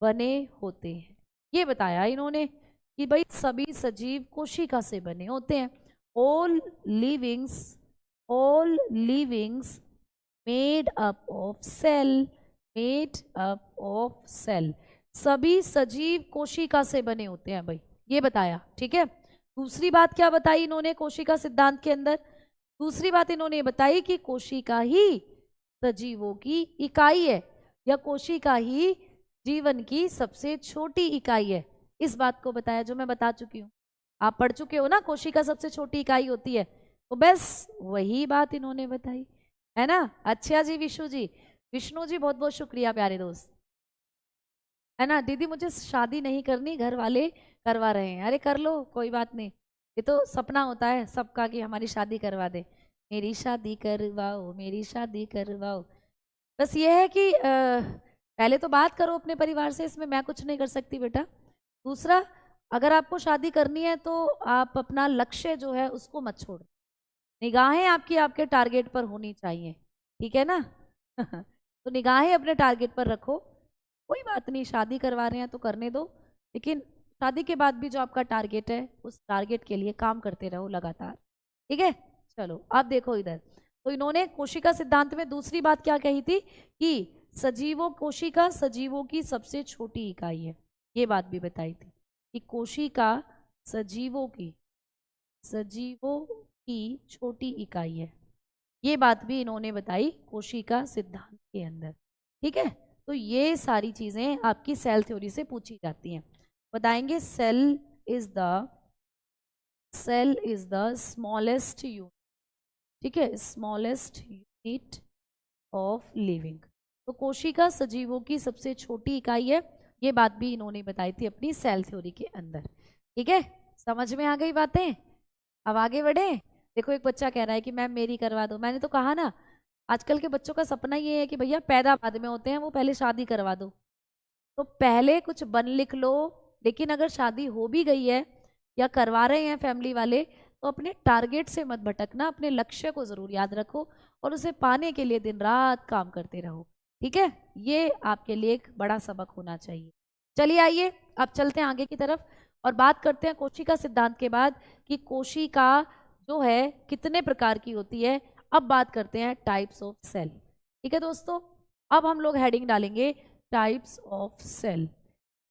बने होते हैं, ये बताया इन्होंने कि भाई सभी सजीव कोशिका से बने होते हैं। All livings made up of cell, सभी सजीव कोशिका से बने होते हैं भाई, ये बताया। ठीक है, दूसरी बात क्या बताई इन्होंने कोशिका सिद्धांत के अंदर, दूसरी बात इन्होंने बताई कि कोशिका ही सजीवों की इकाई है, या कोशिका ही जीवन की सबसे छोटी इकाई है। इस बात को बताया जो मैं बता चुकी हूँ, आप पढ़ चुके हो ना, कोशिका सबसे छोटी इकाई होती है। तो बस वही बात इन्होंने बताई, है ना। अच्छा जी विष्णु जी बहुत बहुत शुक्रिया प्यारे दोस्त, है ना। दीदी मुझे शादी नहीं करनी, घर वाले करवा रहे हैं। अरे कर लो, कोई बात नहीं, ये तो सपना होता है सबका कि हमारी शादी करवा दे, मेरी शादी करवाओ, मेरी शादी करवाओ। बस ये है कि पहले तो बात करो अपने परिवार से, इसमें मैं कुछ नहीं कर सकती बेटा। दूसरा, अगर आपको शादी करनी है तो आप अपना लक्ष्य जो है उसको मत छोड़ो, निगाहें आपकी आपके टारगेट पर होनी चाहिए, ठीक है ना। तो निगाहें अपने टारगेट पर रखो, कोई बात नहीं, शादी करवा रहे हैं तो करने दो, लेकिन शादी के बाद भी जो आपका टारगेट है उस टारगेट के लिए काम करते रहो लगातार, ठीक है। चलो अब देखो इधर, तो इन्होंने कोशिका सिद्धांत में दूसरी बात क्या कही थी कि कोशिका सजीवों की सबसे छोटी इकाई है, ये बात भी बताई थी कि कोशिका सजीवों की छोटी इकाई है, ये बात भी इन्होंने बताई कोशिका सिद्धांत के अंदर, ठीक है। तो ये सारी चीजें आपकी सेल थ्योरी से पूछी जाती हैं। बताएंगे cell is the smallest unit, ठीक है, स्मॉलेस्ट यूनिट ऑफ लिविंग। तो कोशिका सजीवों की सबसे छोटी इकाई है, ये बात भी इन्होंने बताई थी अपनी सेल थ्योरी के अंदर, ठीक है। समझ में आ गई बातें, अब आगे बढ़े। देखो एक बच्चा कह रहा है कि मैम मेरी करवा दो, मैंने तो कहा ना आजकल के बच्चों का सपना ये है कि भैया पैदा बाद में होते हैं, वो पहले शादी करवा दो। तो पहले कुछ बन लिख लो, लेकिन अगर शादी हो भी गई है या करवा रहे हैं फैमिली वाले, तो अपने टारगेट से मत भटकना, अपने लक्ष्य को जरूर याद रखो और उसे पाने के लिए दिन रात काम करते रहो, ठीक है। ये आपके लिए एक बड़ा सबक होना चाहिए। चलिए आइए अब चलते हैं आगे की तरफ और बात करते हैं कोशिका सिद्धांत के बाद कि कोशिका जो है कितने प्रकार की होती है। अब बात करते हैं टाइप्स ऑफ सेल, ठीक है दोस्तों। अब हम लोग हेडिंग डालेंगे टाइप्स ऑफ सेल।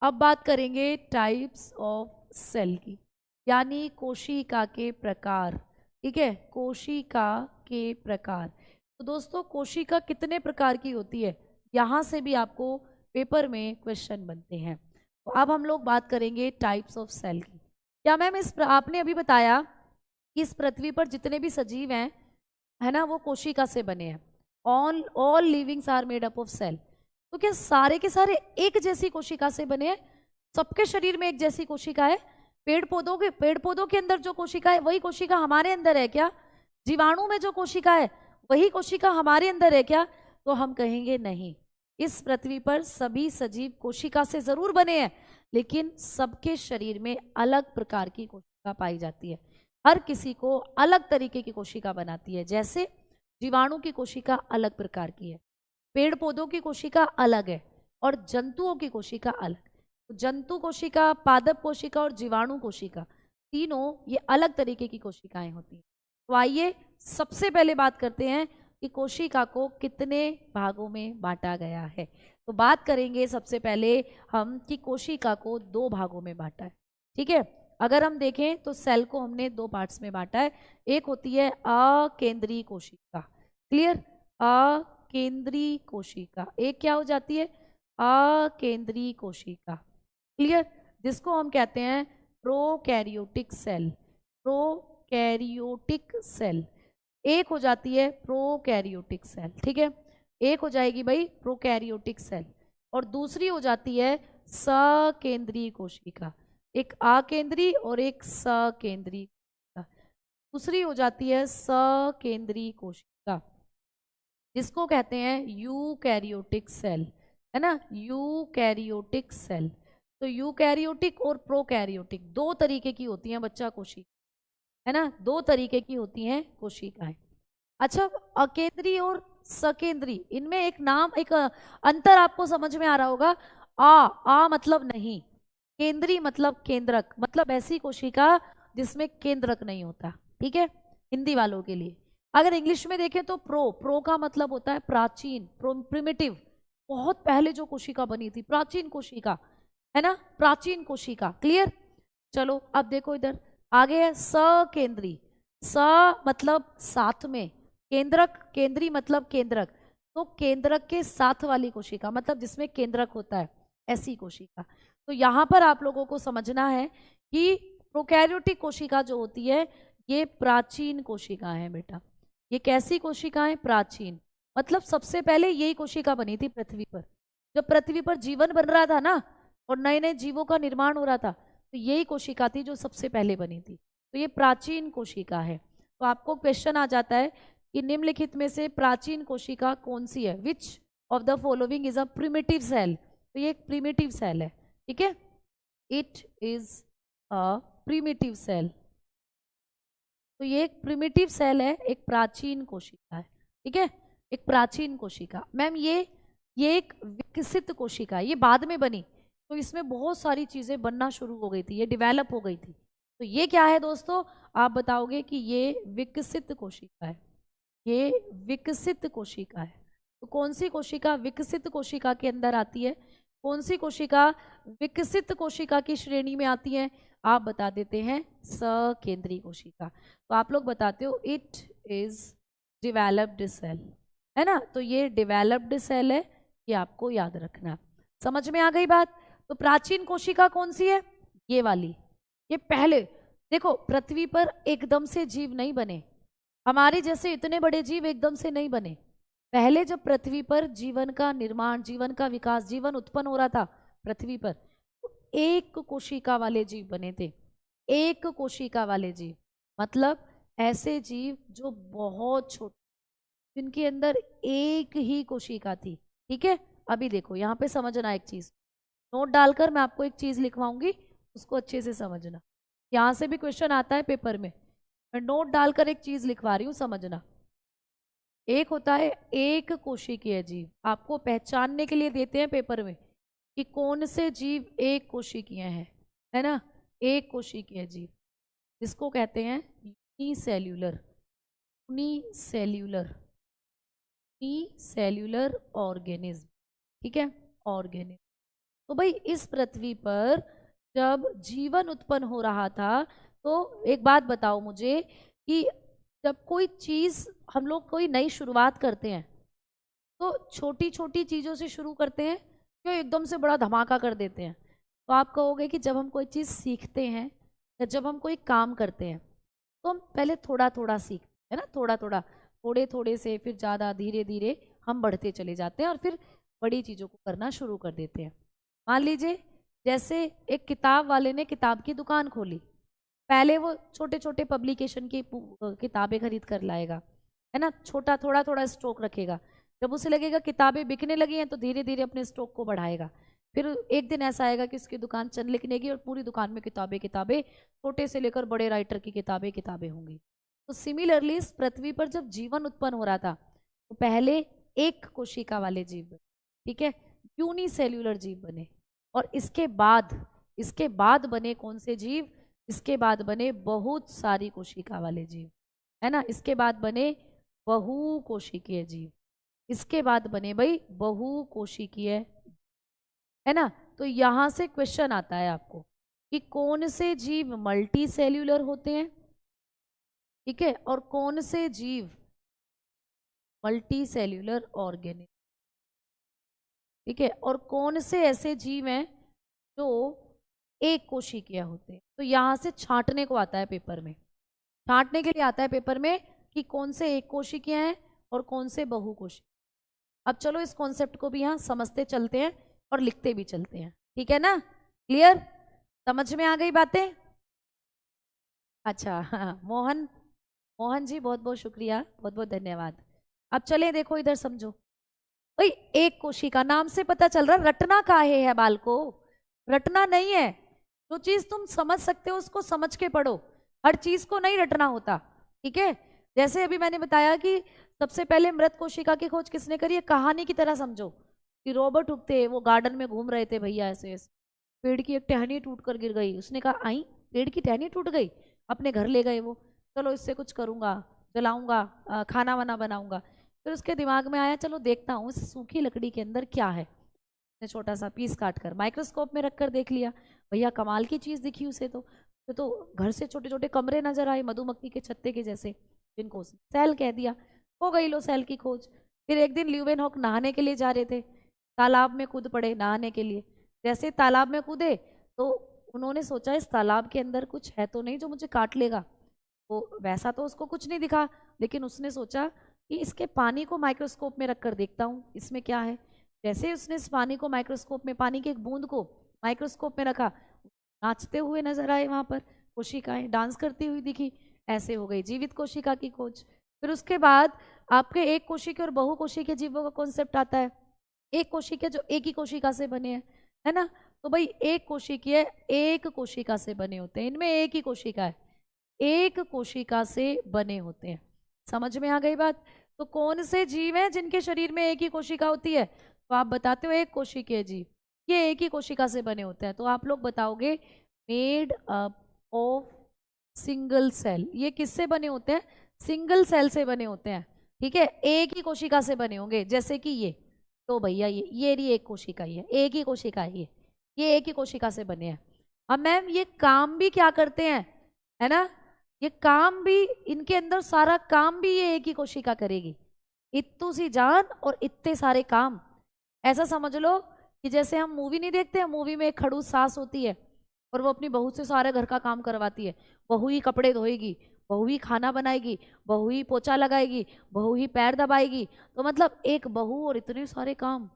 अब बात करेंगे टाइप्स ऑफ सेल की, यानी कोशिका के प्रकार, ठीक है, कोशिका के प्रकार। तो दोस्तों कोशिका कितने प्रकार की होती है, यहाँ से भी आपको पेपर में क्वेश्चन बनते हैं। तो अब हम लोग बात करेंगे टाइप्स ऑफ सेल की। क्या मैम आपने अभी बताया कि इस पृथ्वी पर जितने भी सजीव हैं, है ना, वो कोशिका से बने हैं, all livings are made up of cell. तो क्या सारे के सारे एक जैसी कोशिका से बने हैं, सबके शरीर में एक जैसी कोशिका है? पेड़ पौधों के अंदर जो कोशिका है वही कोशिका हमारे अंदर है क्या? जीवाणु में जो कोशिका है वही कोशिका हमारे अंदर है क्या? तो हम कहेंगे नहीं। इस पृथ्वी पर सभी सजीव कोशिका से जरूर बने हैं, लेकिन सबके शरीर में अलग प्रकार की कोशिका पाई जाती है। हर किसी को अलग तरीके की कोशिका बनाती है। जैसे जीवाणु की कोशिका अलग प्रकार की है, पेड़ पौधों की कोशिका अलग है, और जंतुओं की कोशिका अलग। जंतु कोशिका, पादप कोशिका और जीवाणु कोशिका, तीनों ये अलग तरीके की कोशिकाएं होती हैं। तो आइए सबसे पहले बात करते हैं कि कोशिका को कितने भागों में बांटा गया है। तो बात करेंगे सबसे पहले हम कि कोशिका को 2 भागों में बांटा है। ठीक है, अगर हम देखें तो सेल को हमने 2 पार्ट्स में बांटा है। एक होती है अकेंद्रीय कोशिका, क्लियर, अकेंद्रीय कोशिका। एक क्या हो जाती है? अकेंद्रीय कोशिका, क्लियर, जिसको हम कहते हैं प्रोकैरियोटिक सेल। Prokaryotic cell. एक हो जाती है प्रोकैरियोटिक सेल, ठीक है, एक हो जाएगी भाई प्रोकैरियोटिक सेल, और दूसरी हो जाती है सकेंद्रीय कोशिका। एक अकेंद्रीय और एक सकेंद्रीय कोशिका। दूसरी हो जाती है सकेंद्रीय कोशिका, जिसको कहते हैं यूकैरियोटिक सेल, है ना, यूकैरियोटिक सेल। तो यूकैरियोटिक और प्रोकैरियोटिक 2 तरीके की होती हैं बच्चा कोशिका, है ना, 2 तरीके की होती हैं कोशिकाएं। अच्छा, अकेंद्रीय और सकेंद्रीय, इनमें एक नाम, एक अंतर आपको समझ में आ रहा होगा। आ मतलब नहीं, केंद्रीय मतलब केंद्रक, मतलब ऐसी कोशिका जिसमें केंद्रक नहीं होता। ठीक है, हिंदी वालों के लिए। अगर इंग्लिश में देखें तो प्रो का मतलब होता है प्राचीन, प्रिमिटिव, बहुत पहले जो कोशिका बनी थी, प्राचीन कोशिका, है ना, प्राचीन कोशिका, क्लियर। चलो अब देखो इधर आगे है सकेंद्रीय। स मतलब साथ में, केंद्रक, केंद्रीय मतलब केंद्रक, तो केंद्रक के साथ वाली कोशिका, मतलब जिसमें केंद्रक होता है, ऐसी कोशिका। तो यहां पर आप लोगों को समझना है कि प्रोकैरियोटिक कोशिका जो होती है ये प्राचीन कोशिका है बेटा। ये कैसी कोशिकाएं? प्राचीन, मतलब सबसे पहले यही कोशिका बनी थी पृथ्वी पर। जब पृथ्वी पर जीवन बन रहा था ना, और नए नए जीवों का निर्माण हो रहा था, तो यही कोशिका थी जो सबसे पहले बनी थी। तो ये प्राचीन कोशिका है। तो आपको क्वेश्चन आ जाता है कि निम्नलिखित में से प्राचीन कोशिका कौन सी है? Which of the following is a primitive cell? तो ये एक प्रिमिटिव सेल है, ठीक है, it is a primitive cell. तो ये एक प्रिमिटिव सेल है, एक प्राचीन कोशिका है, ठीक है, एक प्राचीन कोशिका। मैम ये एक विकसित कोशिका है, ये बाद में बनी, तो इसमें बहुत सारी चीजें बनना शुरू हो गई थी, ये डेवलप हो गई थी। तो ये क्या है दोस्तों? आप बताओगे कि ये विकसित कोशिका है, ये विकसित कोशिका है। तो कौन सी कोशिका विकसित कोशिका के अंदर आती है? कौन सी कोशिका विकसित कोशिका की श्रेणी में आती है? आप बता देते हैं सकेंद्रीय कोशिका। तो आप लोग बताते हो इट इज डेवलप्ड सेल, है ना, तो ये डेवलप्ड सेल है, ये आपको याद रखना। समझ में आ गई बात? तो प्राचीन कोशिका कौन सी है? ये वाली। ये पहले देखो, पृथ्वी पर एकदम से जीव नहीं बने, हमारे जैसे इतने बड़े जीव एकदम से नहीं बने। पहले जब पृथ्वी पर जीवन का निर्माण, जीवन का विकास, जीवन उत्पन्न हो रहा था पृथ्वी पर, तो एक कोशिका वाले जीव बने थे। एक कोशिका वाले जीव मतलब ऐसे जीव जो बहुत छोटे, जिनके अंदर एक ही कोशिका थी। ठीक है, अभी देखो यहाँ पे समझना एक चीज, नोट डालकर मैं आपको एक चीज लिखवाऊंगी, उसको अच्छे से समझना। यहाँ से भी क्वेश्चन आता है पेपर में, मैं नोट डालकर एक चीज लिखवा रही हूँ, समझना। एक होता है एक कोशिकीय जीव, आपको पहचानने के लिए देते हैं पेपर में कि कौन से जीव एक कोशिकीय हैं, है ना, एक कोशिकीय जीव, जिसको कहते हैं यूनिसेल्यूलर, यूनिसेल्यूलर, यूनिसेल्यूलर ऑर्गेनिज्म। ठीक है, ऑर्गेनिज्म। तो भाई इस पृथ्वी पर जब जीवन उत्पन्न हो रहा था, तो एक बात बताओ मुझे कि जब कोई चीज, हम लोग कोई नई शुरुआत करते हैं तो छोटी छोटी चीजों से शुरू करते हैं, क्यों एकदम से बड़ा धमाका कर देते हैं? तो आप कहोगे कि जब हम कोई चीज सीखते हैं या जब हम कोई काम करते हैं तो हम पहले थोड़ा थोड़ा सीखते हैं ना, थोड़ा थोड़ा, थोड़े थोड़े से फिर ज़्यादा, धीरे धीरे हम बढ़ते चले जाते हैं और फिर बड़ी चीज़ों को करना शुरू कर देते हैं। मान लीजिए जैसे एक किताब वाले ने किताब की दुकान खोली, पहले वो छोटे छोटे पब्लिकेशन की किताबें खरीद कर लाएगा, है ना, छोटा थोड़ा थोड़ा स्टॉक रखेगा। जब उसे लगेगा किताबें बिकने लगी हैं तो धीरे धीरे अपने स्टॉक को बढ़ाएगा। फिर एक दिन ऐसा आएगा कि उसकी दुकान चल निकलेगी और पूरी दुकान में किताबें किताबें, छोटे से लेकर बड़े राइटर की किताबें किताबें होंगी। तो सिमिलरली इस पृथ्वी पर जब जीवन उत्पन्न हो रहा था तो पहले एक कोशिका वाले जीव बने, ठीक है, यूनिसेल्यूलर जीव बने। और इसके बाद बने कौन से जीव? इसके बाद बने बहुत सारी कोशिका वाले जीव, है ना। इसके बाद बने बहुकोशिकीय जीव, इसके बाद बने भाई बहुकोशिकीय, है ना। तो यहां से क्वेश्चन आता है आपको कि कौन से जीव मल्टी सेल्यूलर होते हैं, ठीक है, और कौन से जीव मल्टी सेल्यूलर ऑर्गेनिज्म, ठीक है, और कौन से ऐसे जीव हैं जो एक कोशिकीय होते हैं। तो यहां से छांटने को आता है पेपर में, छांटने के लिए आता है पेपर में कि कौन से एक कोशिकीय हैं और कौन से बहुकोशिकीय। अब चलो इस कॉन्सेप्ट को भी यहाँ समझते चलते हैं और लिखते भी चलते हैं, ठीक है ना। क्लियर? समझ में आ गई बातें? अच्छा हाँ, मोहन जी बहुत बहुत शुक्रिया, बहुत बहुत धन्यवाद। अब चले देखो इधर समझो भाई, एक कोशिका नाम से पता चल रहा रटना काहे है बाल को, रटना नहीं है। जो चीज तुम समझ सकते हो उसको समझ के पढ़ो, हर चीज को नहीं रटना होता, ठीक है। जैसे अभी मैंने बताया कि सबसे पहले मृत कोशिका की खोज किसने करी है, कहानी की तरह समझो कि रॉबर्ट हुक थे, वो गार्डन में घूम रहे थे भैया, ऐसे ऐसे पेड़ की एक टहनी टूट कर गिर गई, उसने कहा आई पेड़ की टहनी टूट गई, अपने घर ले गए वो, चलो इससे कुछ करूंगा, जलाऊंगा, खाना वाना बनाऊंगा। फिर उसके दिमाग में आया चलो देखता हूँ इस सूखी लकड़ी के अंदर क्या है, उसने छोटा सा पीस काट कर माइक्रोस्कोप में रखकर देख लिया, भैया कमाल की चीज दिखी उसे तो घर से छोटे छोटे कमरे नजर आए मधुमक्खी के छत्ते के जैसे, जिनको उसने सेल कह दिया, हो गई लो सेल की खोज। फिर एक दिन ल्यूवेनहॉक नहाने के लिए जा रहे थे, तालाब में कूद पड़े नहाने के लिए। जैसे तालाब में कूदे तो उन्होंने सोचा इस तालाब के अंदर कुछ है तो नहीं जो मुझे काट लेगा, तो वैसा तो उसको कुछ नहीं दिखा, लेकिन उसने सोचा कि इसके पानी को माइक्रोस्कोप में रखकर देखता हूँ इसमें क्या है। जैसे ही उसने इस पानी को माइक्रोस्कोप में, पानी की एक बूंद को माइक्रोस्कोप में रखा, नाचते हुए नजर आए वहां पर कोशिकाएं, डांस करती हुई दिखी, ऐसे हो गई जीवित कोशिका की खोज। फिर उसके बाद आपके एक कोशिकीय और बहुकोशिकीय जीवों का कॉन्सेप्ट आता है। एक कोशिकीय जो एक ही कोशिका से बने हैं, है ना, तो भाई एक कोशिकीय एक कोशिका से बने होते हैं, इनमें एक ही कोशिका है, एक कोशिका से बने होते हैं। समझ में आ गई बात? तो कौन से जीव हैं जिनके शरीर में एक ही कोशिका होती है? तो आप बताते हो एक कोशिकीय जीव, ये एक ही कोशिका से बने होते हैं। तो आप लोग बताओगे made up of single cell, ये किससे बने होते हैं? सिंगल सेल से बने होते हैं, ठीक है, एक ही कोशिका से बने होंगे। जैसे कि ये, तो भैया ये रही एक कोशिका, ही है एक ही कोशिका है, ये एक ही कोशिका से बने हैं। अब मैम ये काम भी क्या करते हैं, है ना, ये काम भी, इनके अंदर सारा काम भी ये एक ही कोशिका करेगी। इत्तू सी जान और इतने सारे काम, ऐसा समझ लो कि जैसे हम मूवी नहीं देखते हैं, मूवी में एक खड़ूस सास होती है और वो अपनी बहू से सारे घर का काम करवाती है, बहू ही कपड़े धोएगी, बहू ही खाना बनाएगी, बहू ही पोछा लगाएगी, बहू ही पैर दबाएगी। तो मतलब एक बहू और इतने सारे काम,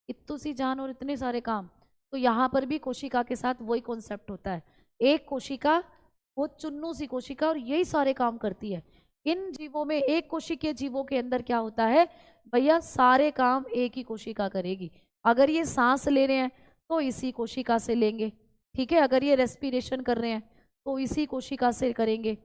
इत्तू सी जान और इतने सारे काम। तो यहाँ पर भी कोशिका के साथ वही कॉन्सेप्ट होता है, एक कोशिका, वो चुन्नू सी कोशिका, और यही सारे काम करती है। इन जीवों में, एक कोशिकीय जीवों के अंदर क्या होता है भैया, सारे काम एक ही कोशिका करेगी। अगर ये सांस ले रहे हैं तो इसी कोशिका से लेंगे, ठीक है, अगर ये रेस्पिरेशन कर रहे हैं तो इसी कोशिका से करेंगे,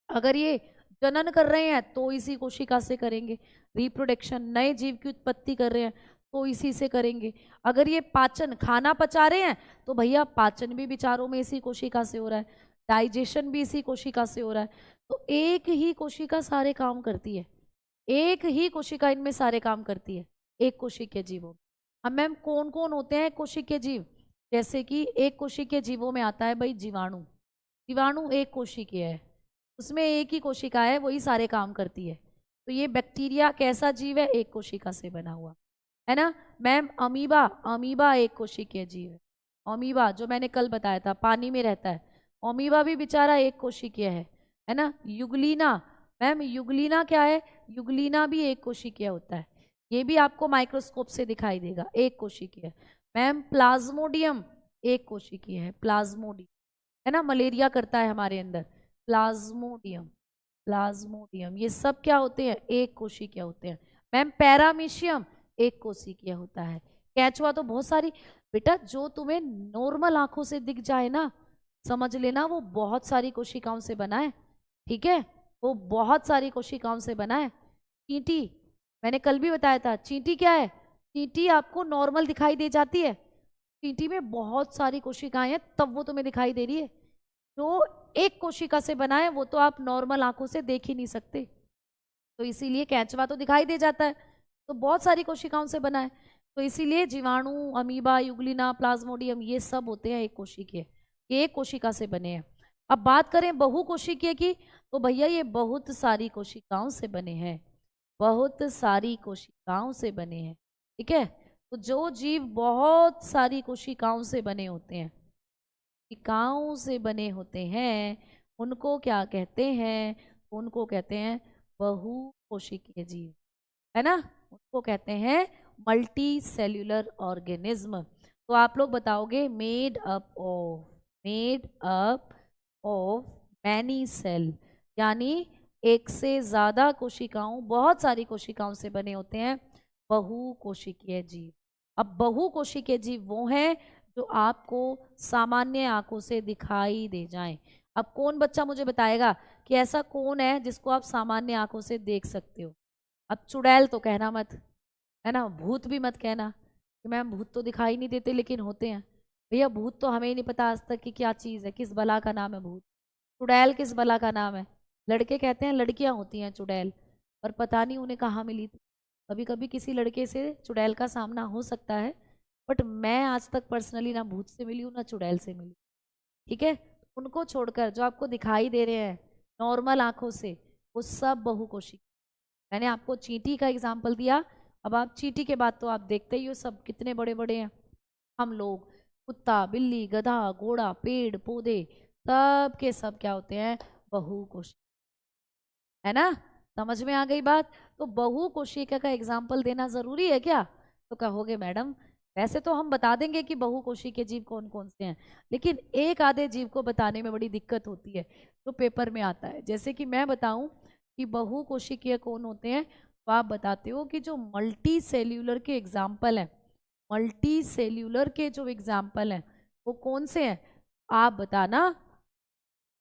अगर ये जनन कर रहे हैं तो इसी कोशिका से करेंगे, रिप्रोडक्शन नए जीव की उत्पत्ति कर रहे हैं तो इसी से करेंगे, अगर ये पाचन खाना पचा रहे हैं तो भैया पाचन भी विचारों में इसी कोशिका से हो रहा है, डाइजेशन भी इसी कोशिका से हो रहा है। तो एक ही कोशिका सारे काम करती है, एक ही कोशिका इनमें सारे काम करती है, एक कोशिकीय जीवों। अब मैम कौन कौन होते हैं कोशिकीय जीव? जैसे कि एक कोशिकीय जीवों में आता है भाई जीवाणु, जीवाणु एक कोशिकीय है, उसमें एक ही कोशिका है, वही सारे काम करती है। तो ये बैक्टीरिया कैसा जीव है? एक कोशिका से बना हुआ, है ना। मैम अमीबा, अमीबा एक कोशिकीय जीव है, अमीबा जो मैंने कल बताया था पानी में रहता है, अमीबा भी बेचारा एक कोशिकीय है ना। युगलीना, मैम युगलीना क्या है? युगलीना भी एक कोशिकीय होता है, ये भी आपको माइक्रोस्कोप से दिखाई देगा, एक कोशिकीय। मैम प्लाज्मोडियम, एक कोशिकीय है। प्लाज्मोडियम है ना, मलेरिया करता है हमारे अंदर, प्लाज्मोडियम, प्लाज्मोडियम, ये सब क्या होते हैं, एक कोशिकीय होते हैं। मैम पैरामीशियम एक कोशिकीय होता है। केंचुआ तो बहुत सारी, बेटा जो तुम्हें नॉर्मल आंखों से दिख जाए ना, समझ लेना वो बहुत सारी कोशिकाओं से बना है, ठीक है, वो बहुत सारी कोशिकाओं से बना है। चींटी, मैंने कल भी बताया था, चींटी क्या है, चींटी आपको नॉर्मल दिखाई दे जाती है, चींटी में बहुत सारी कोशिकाएं हैं तब वो तुम्हें दिखाई दे रही है। जो एक कोशिका से बना है वो तो आप नॉर्मल आंखों से देख ही नहीं सकते, तो इसीलिए केंचुआ तो दिखाई दे जाता है, तो बहुत सारी कोशिकाओं से बना है, तो इसीलिए जीवाणु, अमीबा, युग्लिना, प्लाज्मोडियम ये सब होते हैं एक कोशिकीय, ये एक कोशिका से बने हैं। अब बात करें बहुकोशिकीय की, तो भैया ये बहुत सारी कोशिकाओं से बने हैं, बहुत सारी कोशिकाओं से बने हैं, ठीक है। तो जो जीव बहुत सारी कोशिकाओं से बने होते हैं, कोशिकाओं से बने होते हैं, उनको क्या कहते हैं, उनको कहते हैं बहुकोशिकीय जीव, है ना, उनको कहते हैं मल्टी सेल्यूलर ऑर्गेनिज्म। तो आप लोग बताओगे made up of many cell, यानी एक से ज्यादा कोशिकाओं, बहुत सारी कोशिकाओं से बने होते हैं बहुकोशिकीय जीव। अब बहुकोशिकीय जीव वो हैं जो आपको सामान्य आंखों से दिखाई दे जाएं। अब कौन बच्चा मुझे बताएगा कि ऐसा कौन है जिसको आप सामान्य आंखों से देख सकते हो। अब चुड़ैल तो कहना मत, है ना, भूत भी मत कहना कि मैम भूत तो दिखाई नहीं देते लेकिन होते हैं। भैया भूत तो हमें ही नहीं पता आज तक कि क्या चीज़ है, किस बला का नाम है भूत, चुड़ैल किस बला का नाम है। लड़के कहते हैं लड़कियां होती हैं चुड़ैल, पर पता नहीं उन्हें कहाँ मिली थी। कभी कभी किसी लड़के से चुड़ैल का सामना हो सकता है, बट मैं आज तक पर्सनली ना भूत से मिली हूँ ना चुड़ैल से मिली, ठीक है। उनको छोड़कर जो आपको दिखाई दे रहे हैं नॉर्मल आंखों से, वो सब बहुकोशिकीय। मैंने आपको चींटी का एग्जाम्पल दिया, अब आप चींटी के बाद तो आप देखते ही हो सब कितने बड़े बड़े हैं। हम लोग, कुत्ता, बिल्ली, गधा, घोड़ा, पेड़ पौधे, सब के सब क्या होते हैं, बहुकोशिकीय, है ना, समझ में आ गई बात। तो बहुकोशिकीय का एग्जाम्पल देना जरूरी है क्या, तो कहोगे मैडम वैसे तो हम बता देंगे कि बहुकोशिकीय जीव कौन कौन से हैं, लेकिन एक आधे जीव को बताने में बड़ी दिक्कत होती है, तो पेपर में आता है। जैसे कि मैं बताऊं कि बहुकोशिकीय कौन होते हैं, तो आप बताते हो कि जो मल्टी सेल्यूलर के एग्जाम्पल हैं, मल्टी सेल्यूलर के जो एग्जाम्पल हैं वो कौन से हैं, आप बताना।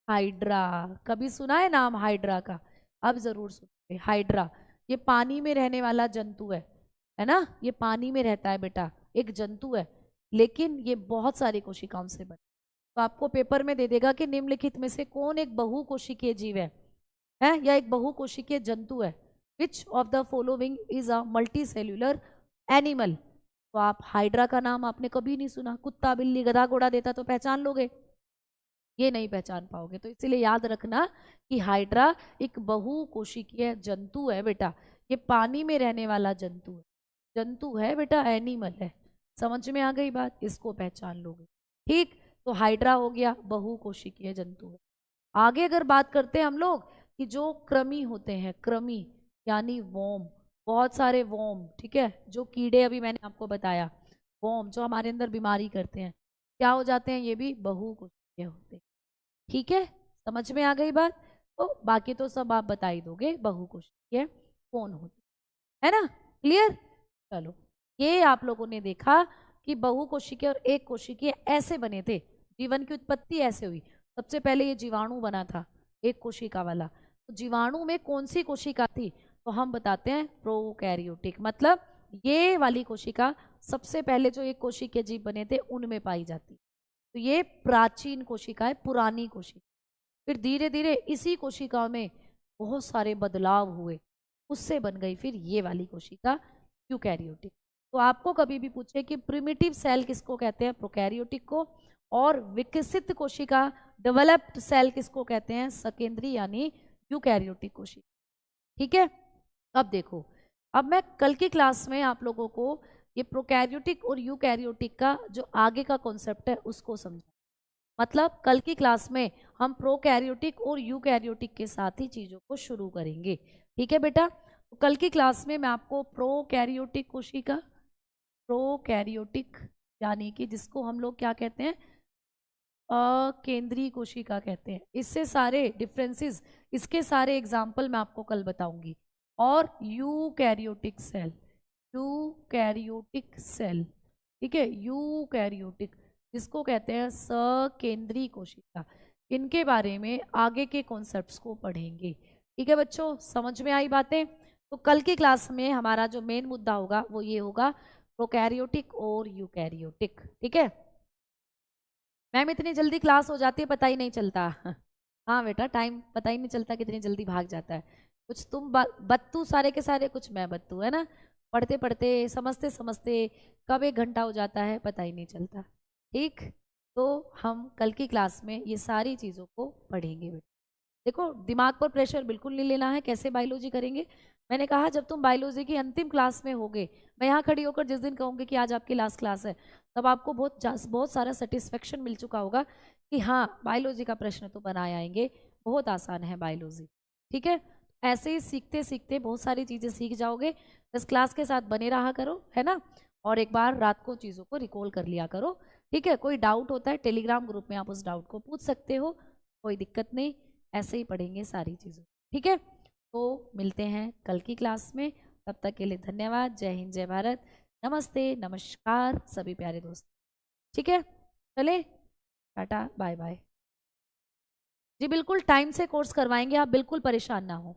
हाइड्रा, कभी सुना है नाम हाइड्रा का, अब जरूर सुनिए। हाइड्रा ये पानी में रहने वाला जंतु है ना, ये पानी में रहता है बेटा, एक जंतु है, लेकिन ये बहुत सारी कोशिकाओं से बने। तो आपको पेपर में दे देगा कि निम्नलिखित में से कौन एक बहुकोशिकीय जीव है या एक बहुकोशिकीय जंतु है, which of the following is a multi cellular animal. तो आप हाइड्रा का नाम आपने कभी नहीं सुना, कुत्ता, बिल्ली, गधा, घोड़ा देता तो पहचान लोगे, ये नहीं पहचान पाओगे। तो इसीलिए याद रखना कि हाइड्रा एक बहुकोशिकीय जंतु है बेटा, ये पानी में रहने वाला जंतु है, जंतु है बेटा, एनिमल है। समझ में आ गई बात, इसको पहचान लोगे, ठीक। तो हाइड्रा हो गया बहुकोशिकीय जंतु है। आगे अगर बात करते हैं हम लोग कि जो कृमि होते हैं, कृमि यानी वोम, बहुत सारे वोम, ठीक है, जो कीड़े अभी मैंने आपको बताया, वोम जो हमारे अंदर बीमारी करते हैं, क्या हो जाते हैं, ये भी बहुकोशिकीय होते हैं, ठीक है, समझ में आ गई बात। तो बाकी तो सब आप बता ही दोगे बहुकोशिकीय कौन होते, है ना, क्लियर। चलो, ये आप लोगों ने देखा कि बहुकोशिकीय और एक कोशिकीय ऐसे बने थे, जीवन की उत्पत्ति ऐसे हुई। सबसे पहले ये जीवाणु बना था एक कोशिका वाला, तो जीवाणु में कौन सी कोशिका थी, तो हम बताते हैं प्रोकैरियोटिक, मतलब ये वाली कोशिका सबसे पहले जो एक कोशिकीय जीव बने थे उनमें पाई जाती, तो ये प्राचीन कोशिका है, पुरानी कोशिका। फिर धीरे धीरे इसी कोशिका में बहुत सारे बदलाव हुए, उससे बन गई फिर ये वाली कोशिका यूकैरियोटिक। तो आपको कभी भी पूछे कि प्रिमिटिव सेल किसको कहते हैं, प्रोकैरियोटिक को, और विकसित कोशिका डेवलप्ड सेल किसको कहते हैं, सकेंद्री यानी यूकैरियोटिक कोशिका, ठीक है। अब देखो, अब मैं कल की क्लास में आप लोगों को ये प्रोकैरियोटिक और यूकैरियोटिक का जो आगे का कॉन्सेप्ट है उसको समझा, मतलब कल की क्लास में हम प्रोकैरियोटिक और यूकैरियोटिक के साथ ही चीज़ों को शुरू करेंगे, ठीक है बेटा। तो कल की क्लास में मैं आपको प्रोकैरियोटिक कोशिका, प्रोकैरियोटिक यानी कि जिसको हम लोग क्या कहते हैं, अकेंद्रीय कोशिका कहते हैं। इससे सारे डिफरेंसेस, इसके सारे एग्जाम्पल मैं आपको कल बताऊंगी। और यूकैरियोटिक सेल, यूकैरियोटिक सेल, ठीक है, यूकैरियोटिक जिसको कहते हैं सकेंद्रीय कोशिका, इनके बारे में आगे के कॉन्सेप्ट्स को पढ़ेंगे। ठीक है बच्चों, समझ में आई बातें? तो कल की क्लास में हमारा जो मेन मुद्दा होगा वो ये होगा, प्रोकैरियोटिक और यूकैरियोटिक। ठीक है मैम, इतनी जल्दी क्लास हो जाती है पता ही नहीं चलता। हाँ बेटा, टाइम पता ही नहीं चलता कितनी जल्दी भाग जाता है। कुछ तुम बत्तू सारे के सारे, कुछ मैं बत्तू, है ना। पढ़ते पढ़ते समझते समझते कब 1 घंटा हो जाता है पता ही नहीं चलता। ठीक, तो हम कल की क्लास में ये सारी चीज़ों को पढ़ेंगे बेटा। देखो, दिमाग पर प्रेशर बिल्कुल नहीं लेना है। कैसे बायोलॉजी करेंगे, मैंने कहा जब तुम बायोलॉजी की अंतिम क्लास में होगे, मैं यहाँ खड़ी होकर जिस दिन कहूँगी कि आज आपकी लास्ट क्लास है, तब आपको बहुत सारा सेटिस्फेक्शन मिल चुका होगा कि हाँ बायोलॉजी का प्रश्न तो बनाए आएंगे, बहुत आसान है बायोलॉजी। ठीक है, ऐसे ही सीखते सीखते बहुत सारी चीज़ें सीख जाओगे। बस क्लास के साथ बने रहा करो, है ना। और एक बार रात को चीज़ों को रिकॉल कर लिया करो। ठीक है, कोई डाउट होता है टेलीग्राम ग्रुप में आप उस डाउट को पूछ सकते हो, कोई दिक्कत नहीं। ऐसे ही पढ़ेंगे सारी चीज़ें। ठीक है, तो मिलते हैं कल की क्लास में। तब तक के लिए धन्यवाद। जय हिंद, जय भारत, नमस्ते, नमस्कार सभी प्यारे दोस्त। ठीक है, चले, टाटा, बाय बाय। जी बिल्कुल टाइम से कोर्स करवाएंगे, आप बिल्कुल परेशान ना हो।